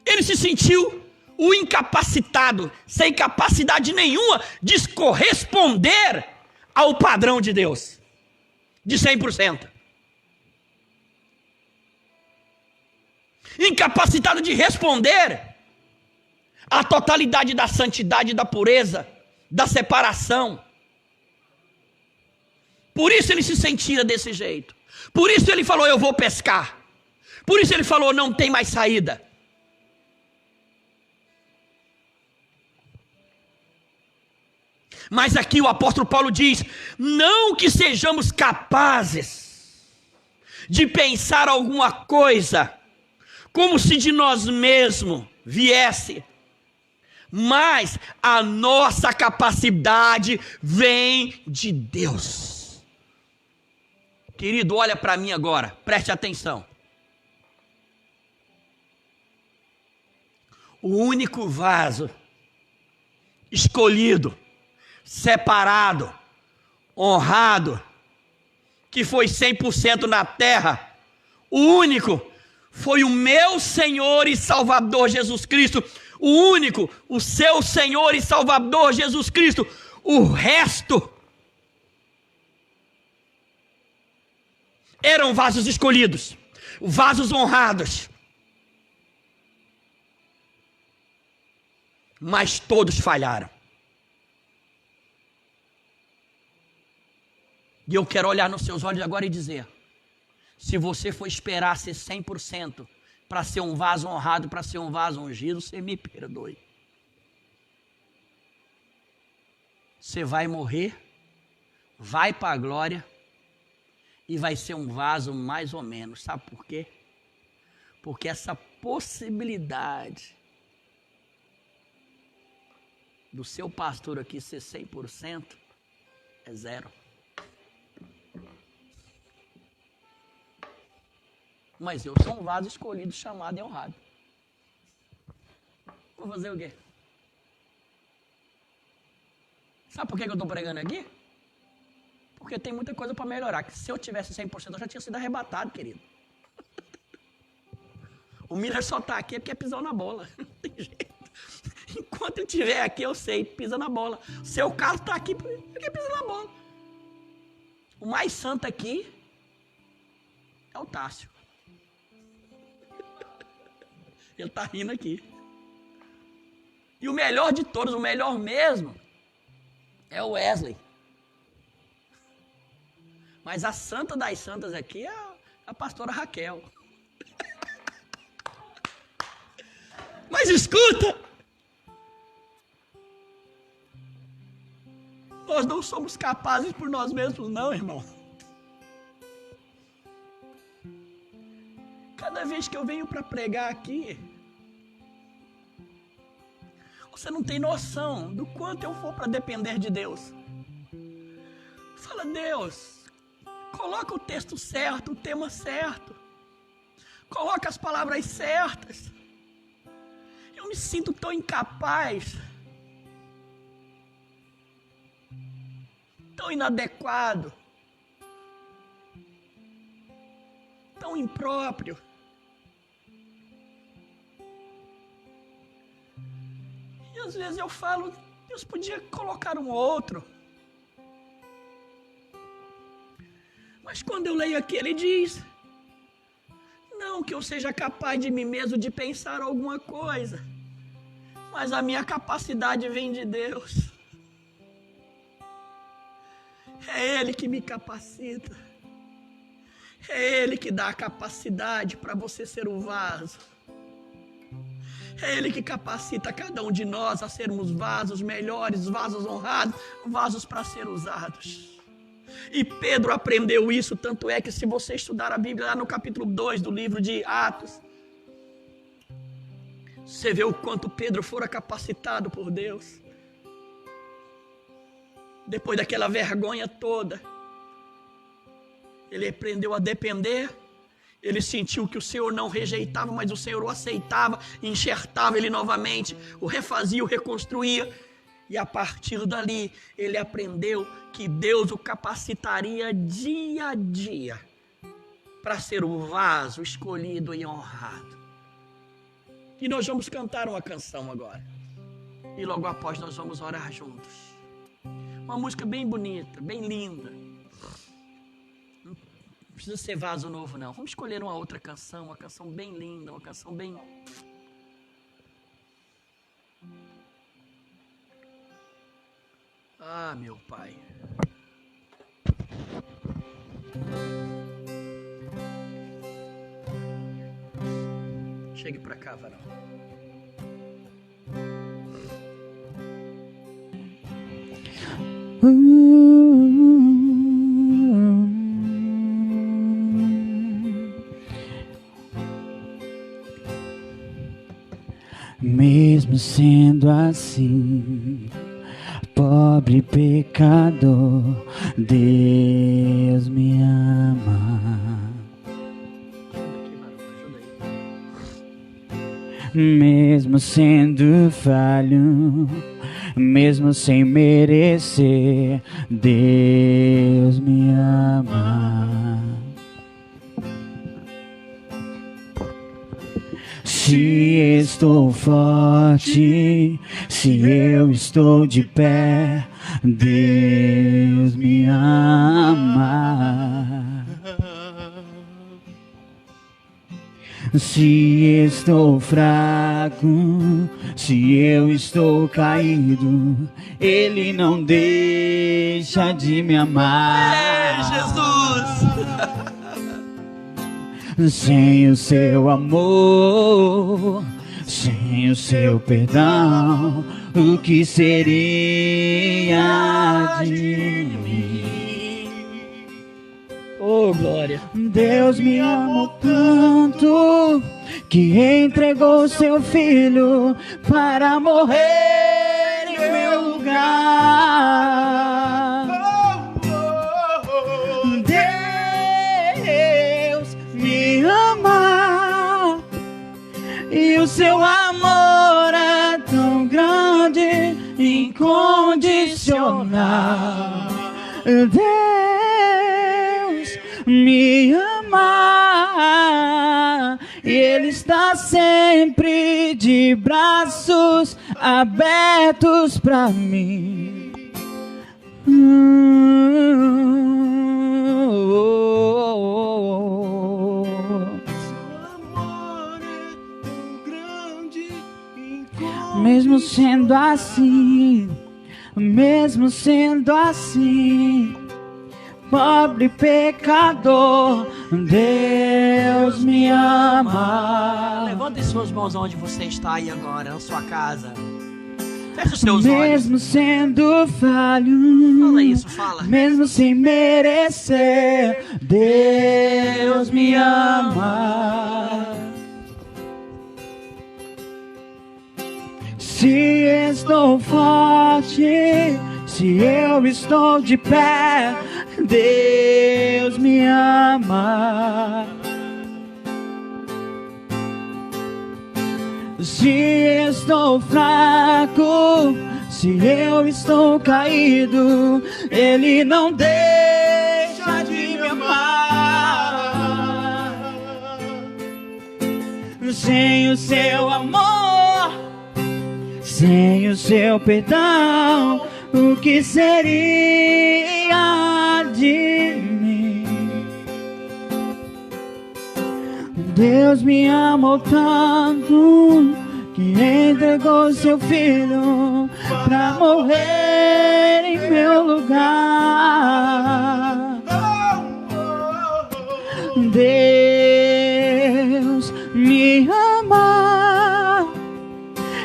ele se sentiu o incapacitado, sem capacidade nenhuma de corresponder ao padrão de Deus, de 100%. Incapacitado de responder à totalidade da santidade, da pureza, da separação. Por isso ele se sentia desse jeito. Por isso ele falou, eu vou pescar. Por isso ele falou, não tem mais saída. Mas aqui o apóstolo Paulo diz, não que sejamos capazes de pensar alguma coisa, como se de nós mesmos viesse, mas a nossa capacidade vem de Deus. Querido, olha para mim agora, preste atenção. O único vaso escolhido, separado, honrado, que foi 100% na terra, o único, foi o meu Senhor e Salvador Jesus Cristo. O único, o seu Senhor e Salvador Jesus Cristo. O resto eram vasos escolhidos, vasos honrados, mas todos falharam. E eu quero olhar nos seus olhos agora e dizer, se você for esperar ser 100% para ser um vaso honrado, para ser um vaso ungido, você me perdoe. Você vai morrer, vai para a glória e vai ser um vaso mais ou menos. Sabe por quê? Porque essa possibilidade do seu pastor aqui ser 100% é zero. Mas eu sou um vaso escolhido, chamado e honrado. Vou fazer o quê? Sabe por que eu estou pregando aqui? Porque tem muita coisa para melhorar. Que se eu tivesse 100%, eu já tinha sido arrebatado, querido. O Miller só está aqui porque pisou na bola. Não tem jeito. Enquanto ele estiver aqui, eu sei, pisa na bola. Seu Carlos está aqui porque pisa na bola. O mais santo aqui é o Tássio. Ele está rindo aqui. E o melhor de todos, o melhor mesmo, é o Wesley. Mas a santa das santas aqui é a pastora Raquel. Mas escuta! Nós não somos capazes por nós mesmos, não, irmão. Cada vez que eu venho para pregar aqui, você não tem noção do quanto eu for para depender de Deus. Fala, Deus, coloca o texto certo, o tema certo. Coloca as palavras certas. Eu me sinto tão incapaz, tão inadequado, tão impróprio. E às vezes eu falo, Deus podia colocar um outro. Mas quando eu leio aqui, ele diz, não que eu seja capaz de mim mesmo de pensar alguma coisa, mas a minha capacidade vem de Deus. É Ele que me capacita. É Ele que dá a capacidade para você ser um vaso. É Ele que capacita cada um de nós a sermos vasos melhores, vasos honrados, vasos para ser usados. E Pedro aprendeu isso, tanto é que se você estudar a Bíblia lá no capítulo 2 do livro de Atos, você vê o quanto Pedro fora capacitado por Deus. Depois daquela vergonha toda, ele aprendeu a depender. Ele sentiu que o Senhor não rejeitava, mas o Senhor o aceitava, enxertava ele novamente, o refazia, o reconstruía. E a partir dali, ele aprendeu que Deus o capacitaria dia a dia para ser o vaso escolhido e honrado. E nós vamos cantar uma canção agora. E logo após nós vamos orar juntos. Uma música bem bonita, bem linda. Não precisa ser vaso novo, não. Vamos escolher uma outra canção, uma canção bem linda, uma canção bem... Ah, meu Pai. Chegue para cá, varão. Mesmo sendo assim, pobre pecador, Deus me ama. Mesmo sendo falho, mesmo sem merecer, Deus me ama. Se estou forte, se eu estou de pé, Deus me ama. Se estou fraco, se eu estou caído, Ele não deixa de me amar. Jesus! Sem o seu amor, sem o seu perdão, o que seria de mim? Oh, glória! Deus me amou tanto que entregou seu filho para morrer em meu lugar. Deus me ama e o seu amor é tão grande, incondicional. Deus me ama e Ele está sempre de braços abertos para mim. mesmo sendo assim, pobre pecador, Deus me ama. Levante suas mãos onde você está aí agora, na sua casa. Feche os seus Mesmo olhos. sendo falho, Fala isso, fala. mesmo sem merecer, Deus me ama. Se estou forte, se eu estou de pé, Deus me ama. Se estou fraco, se eu estou caído, Ele não deixa de me amar. Sem o seu amor, sem o seu perdão, o que seria de mim? Deus me amou tanto que entregou seu filho pra morrer em meu lugar. Deus me ama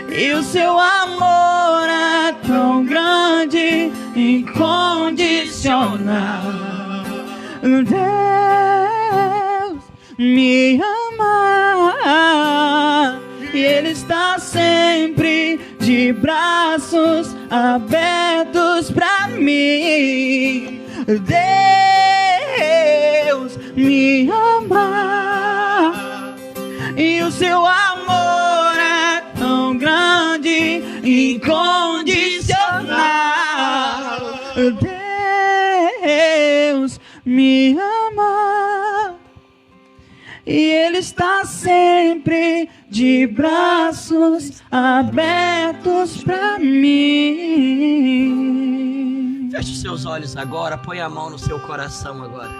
e o seu amor é tão grande, incondicional. Deus me ama e Ele está sempre de braços abertos pra mim. Deus me ama e o seu amor é tão grande, incondicional. Deus me ama e Ele está sempre de braços abertos pra mim. Feche os seus olhos agora, põe a mão no seu coração agora.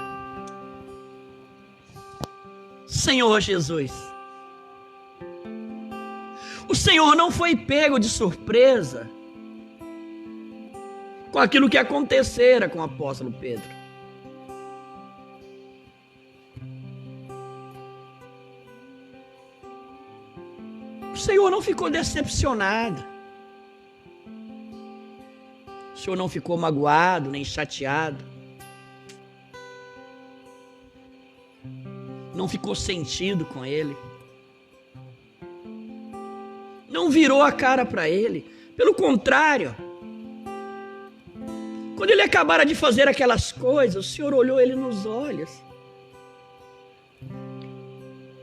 Senhor Jesus, o Senhor não foi pego de surpresa com aquilo que acontecera com o apóstolo Pedro. O Senhor não ficou decepcionado. O Senhor não ficou magoado, nem chateado. Não ficou sentido com ele. Não virou a cara para ele. Pelo contrário, quando ele acabara de fazer aquelas coisas, o Senhor olhou ele nos olhos.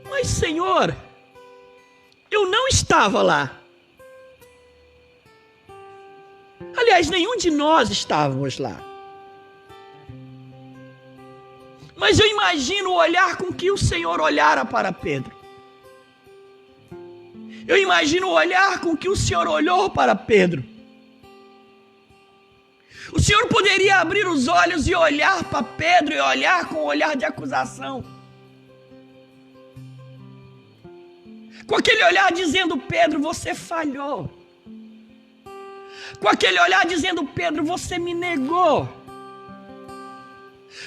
Mas, Senhor, eu não estava lá. Aliás, nenhum de nós estávamos lá. Mas eu imagino o olhar com que o Senhor olhara para Pedro. Eu imagino o olhar com que o Senhor olhou para Pedro. O Senhor poderia abrir os olhos e olhar para Pedro e olhar com um olhar de acusação. Com aquele olhar dizendo: Pedro, você falhou. Com aquele olhar dizendo: Pedro, você me negou.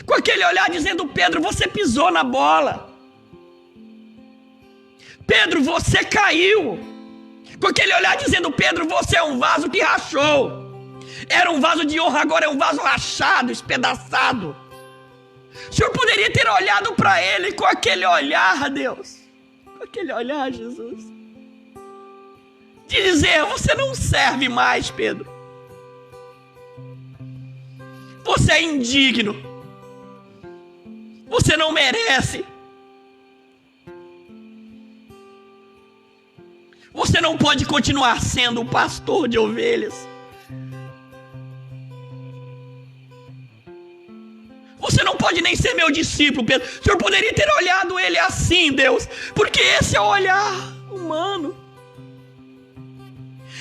Com aquele olhar dizendo: Pedro, você pisou na bola. Pedro, você caiu. Com aquele olhar dizendo: Pedro, você é um vaso que rachou. Era um vaso de honra, agora é um vaso rachado, espedaçado. O Senhor poderia ter olhado para ele com aquele olhar, Deus. Com aquele olhar, Jesus. De dizer: você não serve mais, Pedro. Você é indigno. Você não merece. Você não pode continuar sendo um pastor de ovelhas. Você não pode nem ser meu discípulo, Pedro. O Senhor poderia ter olhado ele assim, Deus, porque esse é o olhar humano.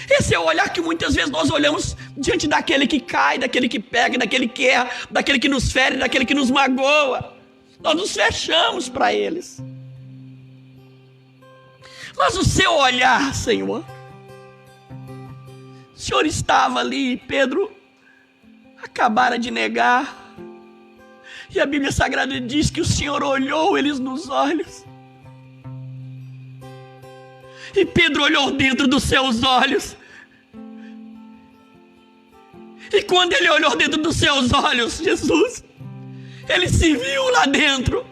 Esse é o olhar que muitas vezes nós olhamos diante daquele que cai, daquele que pega, daquele que erra, daquele que nos fere, daquele que nos magoa. Nós nos fechamos para eles. Mas o seu olhar, Senhor, O Senhor estava ali e Pedro acabara de negar. E a Bíblia Sagrada diz que o Senhor olhou eles nos olhos. E Pedro olhou dentro dos seus olhos. E quando ele olhou dentro dos seus olhos, Jesus, ele se viu lá dentro.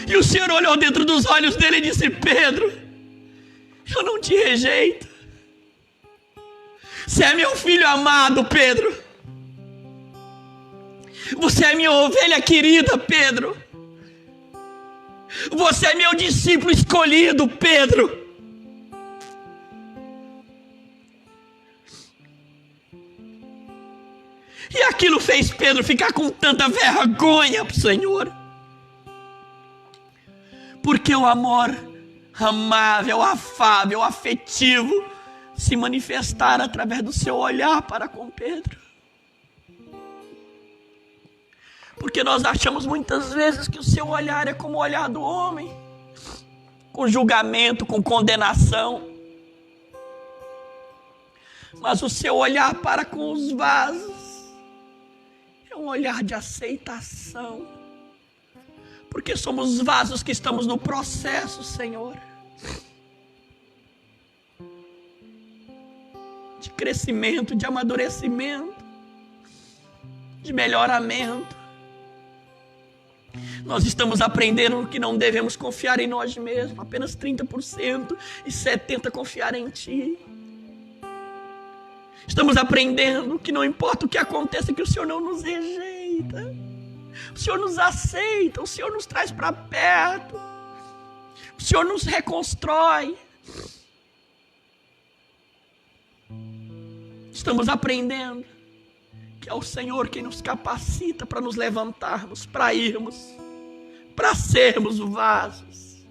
E o Senhor olhou dentro dos olhos dele e disse: Pedro, eu não te rejeito. Você é meu filho amado, Pedro. Você é minha ovelha querida, Pedro. Você é meu discípulo escolhido, Pedro. E aquilo fez Pedro ficar com tanta vergonha pro Senhor. Porque o amor amável, afável, afetivo se manifestara através do seu olhar para com Pedro. Porque nós achamos muitas vezes que o seu olhar é como o olhar do homem, com julgamento, com condenação. Mas o seu olhar para com os vasos é um olhar de aceitação. Porque somos vasos que estamos no processo, Senhor, de crescimento, de amadurecimento, de melhoramento. Nós estamos aprendendo que não devemos confiar em nós mesmos, apenas 30% e 70% confiar em Ti. Estamos aprendendo que não importa o que aconteça, que o Senhor não nos rejeita. O Senhor nos aceita, o Senhor nos traz para perto, o Senhor nos reconstrói. Estamos aprendendo que é o Senhor quem nos capacita para nos levantarmos, para irmos, para sermos vasos.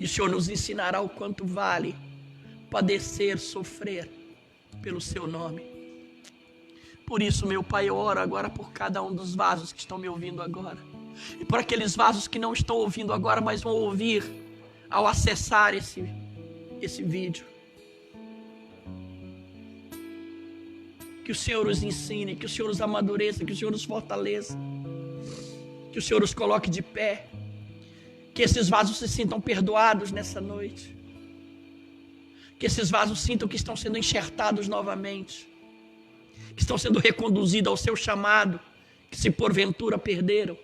E o Senhor nos ensinará o quanto vale padecer, sofrer pelo seu nome. Por isso, meu Pai, eu oro agora por cada um dos vasos que estão me ouvindo agora. E por aqueles vasos que não estão ouvindo agora, mas vão ouvir ao acessar esse vídeo. Que o Senhor os ensine, que o Senhor os amadureça, que o Senhor os fortaleça. Que o Senhor os coloque de pé. Que esses vasos se sintam perdoados nessa noite. Que esses vasos sintam que estão sendo enxertados novamente. Que estão sendo reconduzidos ao seu chamado, que se porventura perderam.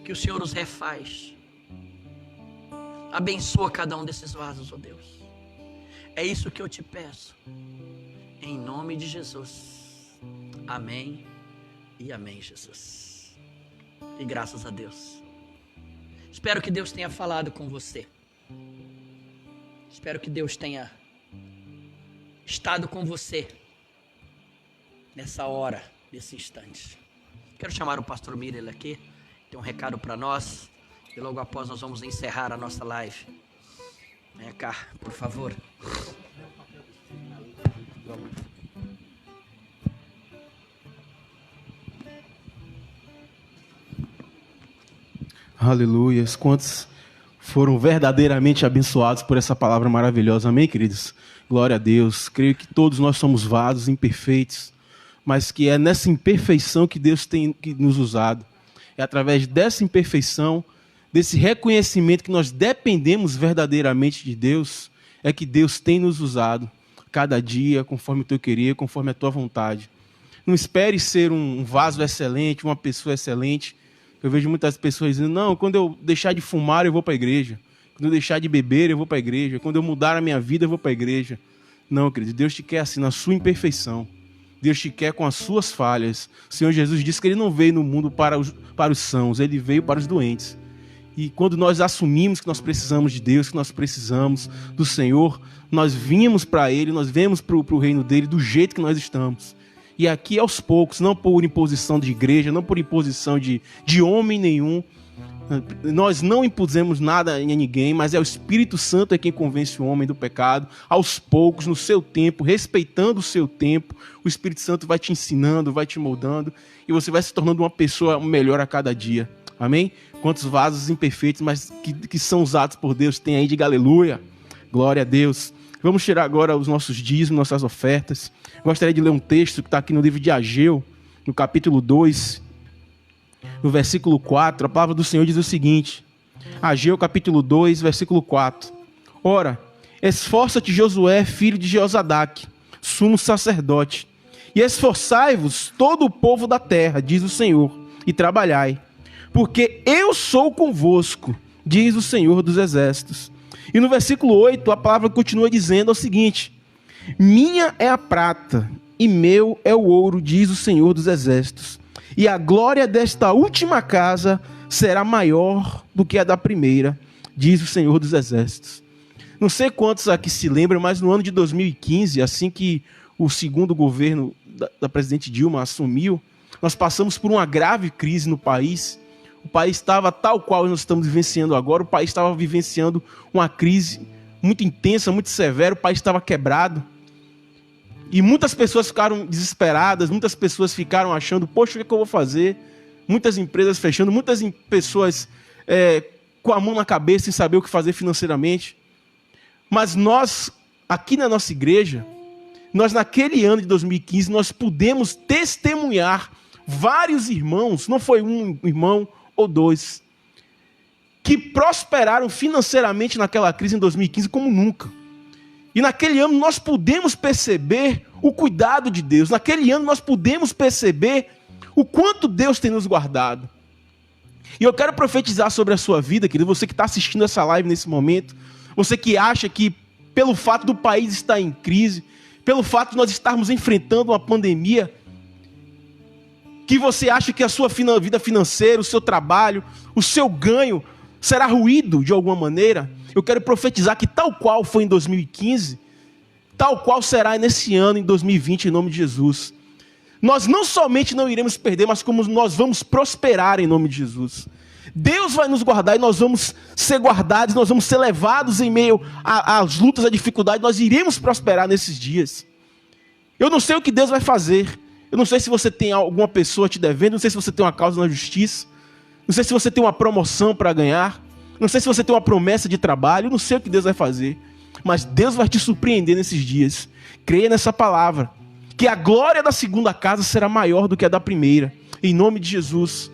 Que o Senhor os refaz. Abençoa cada um desses vasos, ó Deus. É isso que eu te peço. Em nome de Jesus. Amém e amém, Jesus. E graças a Deus. Espero que Deus tenha falado com você. Espero que Deus tenha estado com você nessa hora, nesse instante. Quero chamar o pastor Miriam aqui, tem um recado para nós e logo após nós vamos encerrar a nossa live. Venha cá, por favor. Aleluias, quantos foram verdadeiramente abençoados por essa palavra maravilhosa, amém, queridos? Glória a Deus. Creio que todos nós somos vasos imperfeitos, mas que é nessa imperfeição que Deus tem nos usado. É através dessa imperfeição, desse reconhecimento que nós dependemos verdadeiramente de Deus, é que Deus tem nos usado cada dia, conforme o teu querer, conforme a tua vontade. Não espere ser um vaso excelente, uma pessoa excelente. Eu vejo muitas pessoas dizendo, não, quando eu deixar de fumar, eu vou para a igreja. Quando eu deixar de beber, eu vou para a igreja. Quando eu mudar a minha vida, eu vou para a igreja. Não, querido, Deus te quer assim, na sua imperfeição. Deus te quer com as suas falhas. O Senhor Jesus disse que Ele não veio no mundo para os sãos, Ele veio para os doentes. E quando nós assumimos que nós precisamos de Deus, que nós precisamos do Senhor, nós vimos para Ele, nós vemos para o reino dEle do jeito que nós estamos. E aqui aos poucos, não por imposição de igreja, não por imposição de homem nenhum, Nós não impusemos nada em ninguém, mas é o Espírito Santo quem convence o homem do pecado. Aos poucos, no seu tempo, respeitando o seu tempo, o Espírito Santo vai te ensinando, vai te moldando, e você vai se tornando uma pessoa melhor a cada dia. Amém? Quantos vasos imperfeitos, mas que são usados por Deus, tem aí, diga aleluia. Glória a Deus. Vamos tirar agora os nossos dízimos, nossas ofertas. Gostaria de ler um texto que está aqui no livro de Ageu, no capítulo 2, no versículo 4. A palavra do Senhor diz o seguinte: Ageu, capítulo 2, versículo 4. Ora, esforça-te, Josué, filho de Jeozadaque, sumo sacerdote, e esforçai-vos todo o povo da terra, diz o Senhor, e trabalhai, porque eu sou convosco, diz o Senhor dos exércitos. E no versículo 8, a palavra continua dizendo o seguinte: minha é a prata, e meu é o ouro, diz o Senhor dos exércitos, e a glória desta última casa será maior do que a da primeira, diz o Senhor dos exércitos. Não sei quantos aqui se lembram, mas no ano de 2015, assim que o segundo governo da presidente Dilma assumiu, nós passamos por uma grave crise no país. O país estava tal qual nós estamos vivenciando agora, o país estava vivenciando uma crise muito intensa, muito severa, o país estava quebrado. E muitas pessoas ficaram desesperadas, muitas pessoas ficaram achando, poxa, o que eu vou fazer? Muitas empresas fechando, muitas pessoas com a mão na cabeça, sem saber o que fazer financeiramente. Mas nós, aqui na nossa igreja, nós naquele ano de 2015, nós pudemos testemunhar vários irmãos, não foi um irmão ou dois, que prosperaram financeiramente naquela crise em 2015 como nunca. E naquele ano nós pudemos perceber o cuidado de Deus. Naquele ano nós pudemos perceber o quanto Deus tem nos guardado. E eu quero profetizar sobre a sua vida, querido, você que está assistindo essa live nesse momento, você que acha que pelo fato do país estar em crise, pelo fato de nós estarmos enfrentando uma pandemia, que você acha que a sua vida financeira, o seu trabalho, o seu ganho será ruído de alguma maneira, eu quero profetizar que tal qual foi em 2015, tal qual será nesse ano, em 2020, em nome de Jesus. Nós não somente não iremos perder, mas como nós vamos prosperar em nome de Jesus. Deus vai nos guardar e nós vamos ser guardados, nós vamos ser levados em meio às lutas, à dificuldade, nós iremos prosperar nesses dias. Eu não sei o que Deus vai fazer. Eu não sei se você tem alguma pessoa te devendo, não sei se você tem uma causa na justiça, não sei se você tem uma promoção para ganhar, não sei se você tem uma promessa de trabalho, eu não sei o que Deus vai fazer, mas Deus vai te surpreender nesses dias. Creia nessa palavra, que a glória da segunda casa será maior do que a da primeira, em nome de Jesus.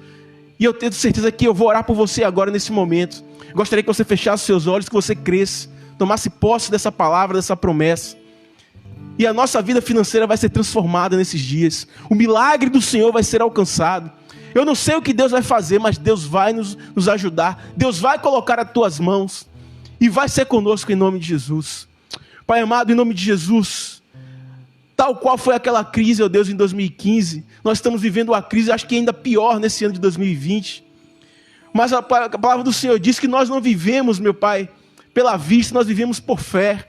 E eu tenho certeza que eu vou orar por você agora nesse momento. Eu gostaria que você fechasse seus olhos, que você cresça, tomasse posse dessa palavra, dessa promessa. E a nossa vida financeira vai ser transformada nesses dias. O milagre do Senhor vai ser alcançado. Eu não sei o que Deus vai fazer, mas Deus vai nos ajudar. Deus vai colocar as tuas mãos e vai ser conosco em nome de Jesus. Pai amado, em nome de Jesus, tal qual foi aquela crise, ó Deus, em 2015, nós estamos vivendo uma crise, acho que ainda pior nesse ano de 2020. Mas a palavra do Senhor diz que nós não vivemos, meu Pai, pela vista, nós vivemos por fé.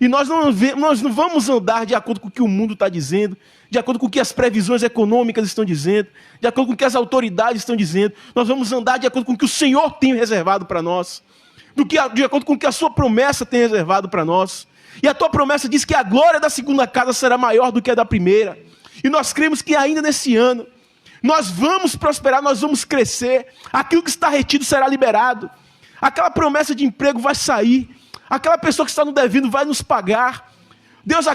E nós não vamos andar de acordo com o que o mundo está dizendo, de acordo com o que as previsões econômicas estão dizendo, de acordo com o que as autoridades estão dizendo. Nós vamos andar de acordo com o que o Senhor tem reservado para nós, de acordo com o que a sua promessa tem reservado para nós. E a tua promessa diz que a glória da segunda casa será maior do que a da primeira. E nós cremos que ainda nesse ano, nós vamos prosperar, nós vamos crescer, aquilo que está retido será liberado, aquela promessa de emprego vai sair, aquela pessoa que está no devendo vai nos pagar. Deus,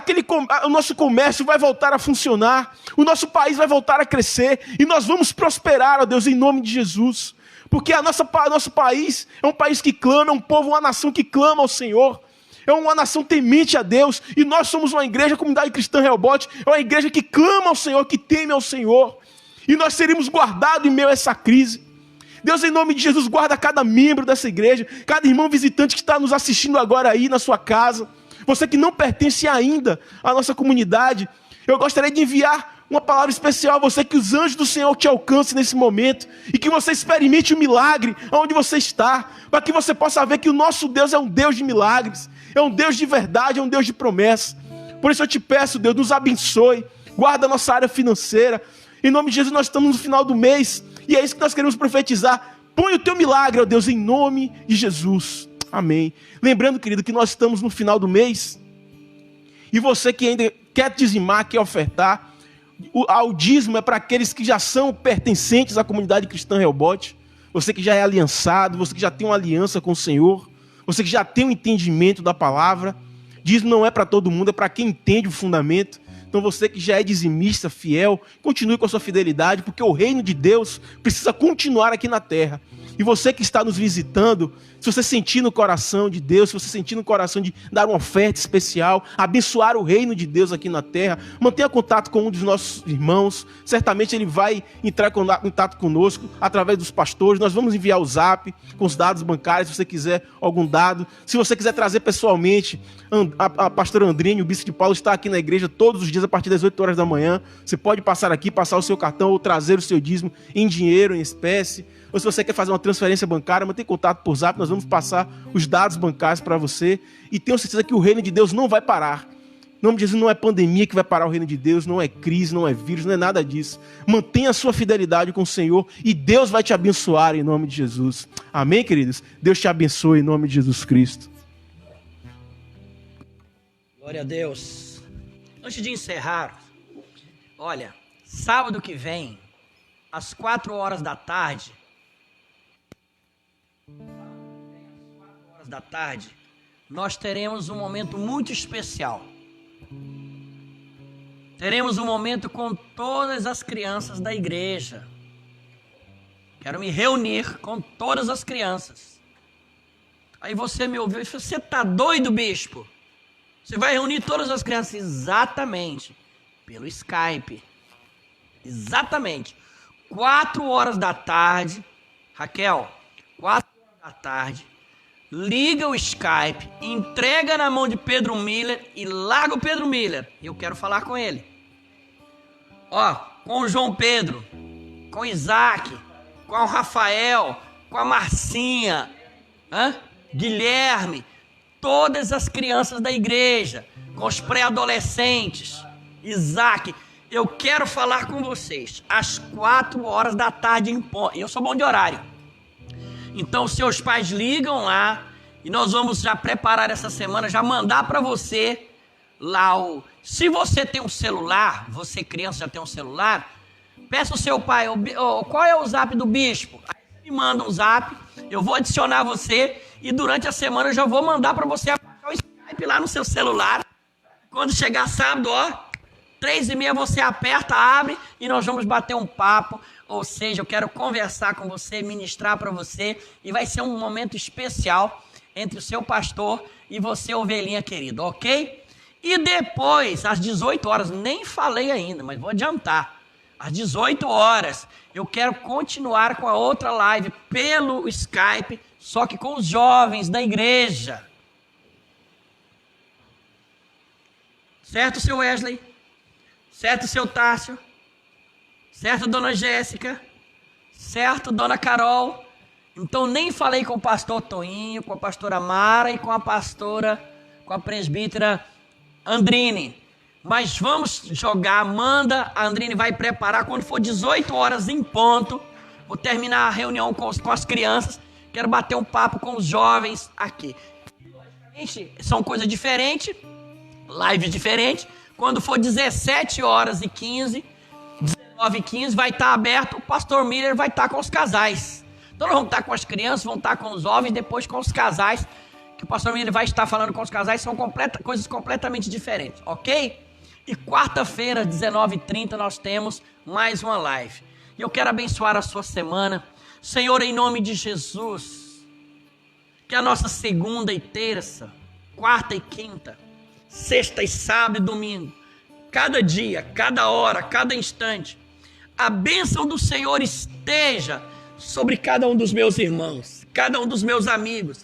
o nosso comércio vai voltar a funcionar, o nosso país vai voltar a crescer, e nós vamos prosperar, ó Deus, em nome de Jesus. Porque nosso país é um país que clama, é um povo, uma nação que clama ao Senhor, é uma nação temente a Deus, e nós somos uma igreja, Comunidade Cristã Rehobote, é uma igreja que clama ao Senhor, que teme ao Senhor, e nós seremos guardados em meio a essa crise. Deus, em nome de Jesus, guarda cada membro dessa igreja, cada irmão visitante que está nos assistindo agora aí na sua casa. Você que não pertence ainda à nossa comunidade, eu gostaria de enviar uma palavra especial a você, que os anjos do Senhor te alcancem nesse momento, e que você experimente o milagre onde você está, para que você possa ver que o nosso Deus é um Deus de milagres, é um Deus de verdade, é um Deus de promessa. Por isso eu te peço, Deus, nos abençoe, guarda a nossa área financeira. Em nome de Jesus, nós estamos no final do mês, e é isso que nós queremos profetizar. Põe o teu milagre, ó Deus, em nome de Jesus. Amém. Lembrando, querido, que nós estamos no final do mês. E você que ainda quer dizimar, quer ofertar, o dízimo é para aqueles que já são pertencentes à comunidade cristã Rehobote. Você que já é aliançado, você que já tem uma aliança com o Senhor, você que já tem um entendimento da palavra. Dízimo não é para todo mundo, é para quem entende o fundamento. Então você que já é dizimista, fiel, continue com a sua fidelidade, porque o reino de Deus precisa continuar aqui na terra. E você que está nos visitando, se você sentir no coração de Deus, se você sentir no coração de dar uma oferta especial, abençoar o reino de Deus aqui na terra, mantenha contato com um dos nossos irmãos. Certamente ele vai entrar em contato conosco através dos pastores. Nós vamos enviar o zap com os dados bancários, se você quiser algum dado. Se você quiser trazer pessoalmente, a pastora Andrine, o bispo de Paulo, está aqui na igreja todos os dias a partir das 8 horas da manhã. Você pode passar aqui, passar o seu cartão ou trazer o seu dízimo em dinheiro, em espécie. Ou se você quer fazer uma transferência bancária, mantenha contato por zap, nós vamos passar os dados bancários para você. E tenho certeza que o reino de Deus não vai parar. Em nome de Jesus, não é pandemia que vai parar o reino de Deus, não é crise, não é vírus, não é nada disso. Mantenha a sua fidelidade com o Senhor e Deus vai te abençoar em nome de Jesus. Amém, queridos? Deus te abençoe em nome de Jesus Cristo. Glória a Deus. Antes de encerrar, olha, sábado que vem, às 4 horas da tarde, nós teremos um momento muito especial. Teremos um momento com todas as crianças da igreja. Quero me reunir com todas as crianças. Aí você me ouviu e falou: você tá doido, bispo? Você vai reunir todas as crianças? Exatamente. Pelo Skype. Exatamente. 4 horas da tarde. Raquel, 4 horas da tarde. Liga o Skype, entrega na mão de Pedro Miller e larga o Pedro Miller. Eu quero falar com ele. Ó, com o João Pedro, com o Isaac, com o Rafael, com a Marcinha, Guilherme, todas as crianças da igreja, com os pré-adolescentes. Isaac, eu quero falar com vocês às 4 horas da tarde em ponto. Eu sou bom de horário. Então seus pais ligam lá e nós vamos já preparar essa semana, já mandar para você lá o... Se você tem um celular, você criança já tem um celular, peça o seu pai, qual é o zap do bispo? Aí você me manda um zap, eu vou adicionar você e durante a semana eu já vou mandar para você apagar o Skype lá no seu celular. Quando chegar sábado, 3h30 você aperta, abre e nós vamos bater um papo. Ou seja, eu quero conversar com você, ministrar para você e vai ser um momento especial entre o seu pastor e você, ovelhinha querida, ok? E depois, às 18 horas, nem falei ainda, mas vou adiantar. Às 18 horas, eu quero continuar com a outra live pelo Skype, só que com os jovens da igreja. Certo, seu Wesley? Certo, seu Tássio? Certo, dona Jéssica? Certo, dona Carol? Então nem falei com o pastor Toinho, com a pastora Mara e com a presbítera Andrine. Mas vamos jogar, manda, a Andrine vai preparar, quando for 18 horas em ponto, vou terminar a reunião com as crianças, quero bater um papo com os jovens aqui. Logicamente, são coisas diferentes, live diferente, quando for 17 horas e 15, 19h15 vai estar aberto, o pastor Miller vai estar com os casais. Então nós vamos estar com as crianças, vamos estar com os jovens, depois com os casais, que o pastor Miller vai estar falando com os casais, são coisas completamente diferentes, ok? E quarta-feira, 19h30, nós temos mais uma live. E eu quero abençoar a sua semana. Senhor, em nome de Jesus, que a nossa segunda e terça, quarta e quinta, sexta e sábado e domingo, cada dia, cada hora, cada instante, a bênção do Senhor esteja sobre cada um dos meus irmãos, cada um dos meus amigos,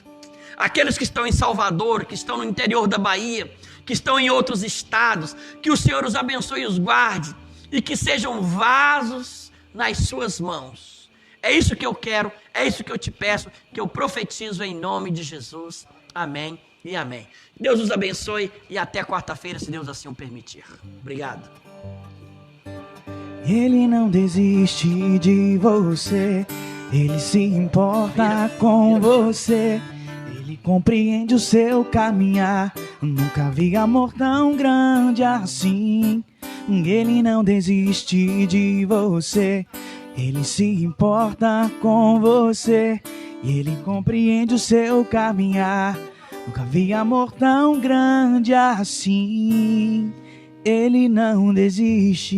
aqueles que estão em Salvador, que estão no interior da Bahia, que estão em outros estados, que o Senhor os abençoe e os guarde, e que sejam vasos nas suas mãos. É isso que eu quero, é isso que eu te peço, que eu profetizo em nome de Jesus. Amém e amém. Deus os abençoe e até quarta-feira, se Deus assim o permitir. Obrigado. Ele não desiste de você, Ele se importa com você, Ele compreende o seu caminhar. Nunca vi amor tão grande assim. Ele não desiste de você, Ele se importa com você, e Ele compreende o seu caminhar. Nunca vi amor tão grande assim. Ele não desiste.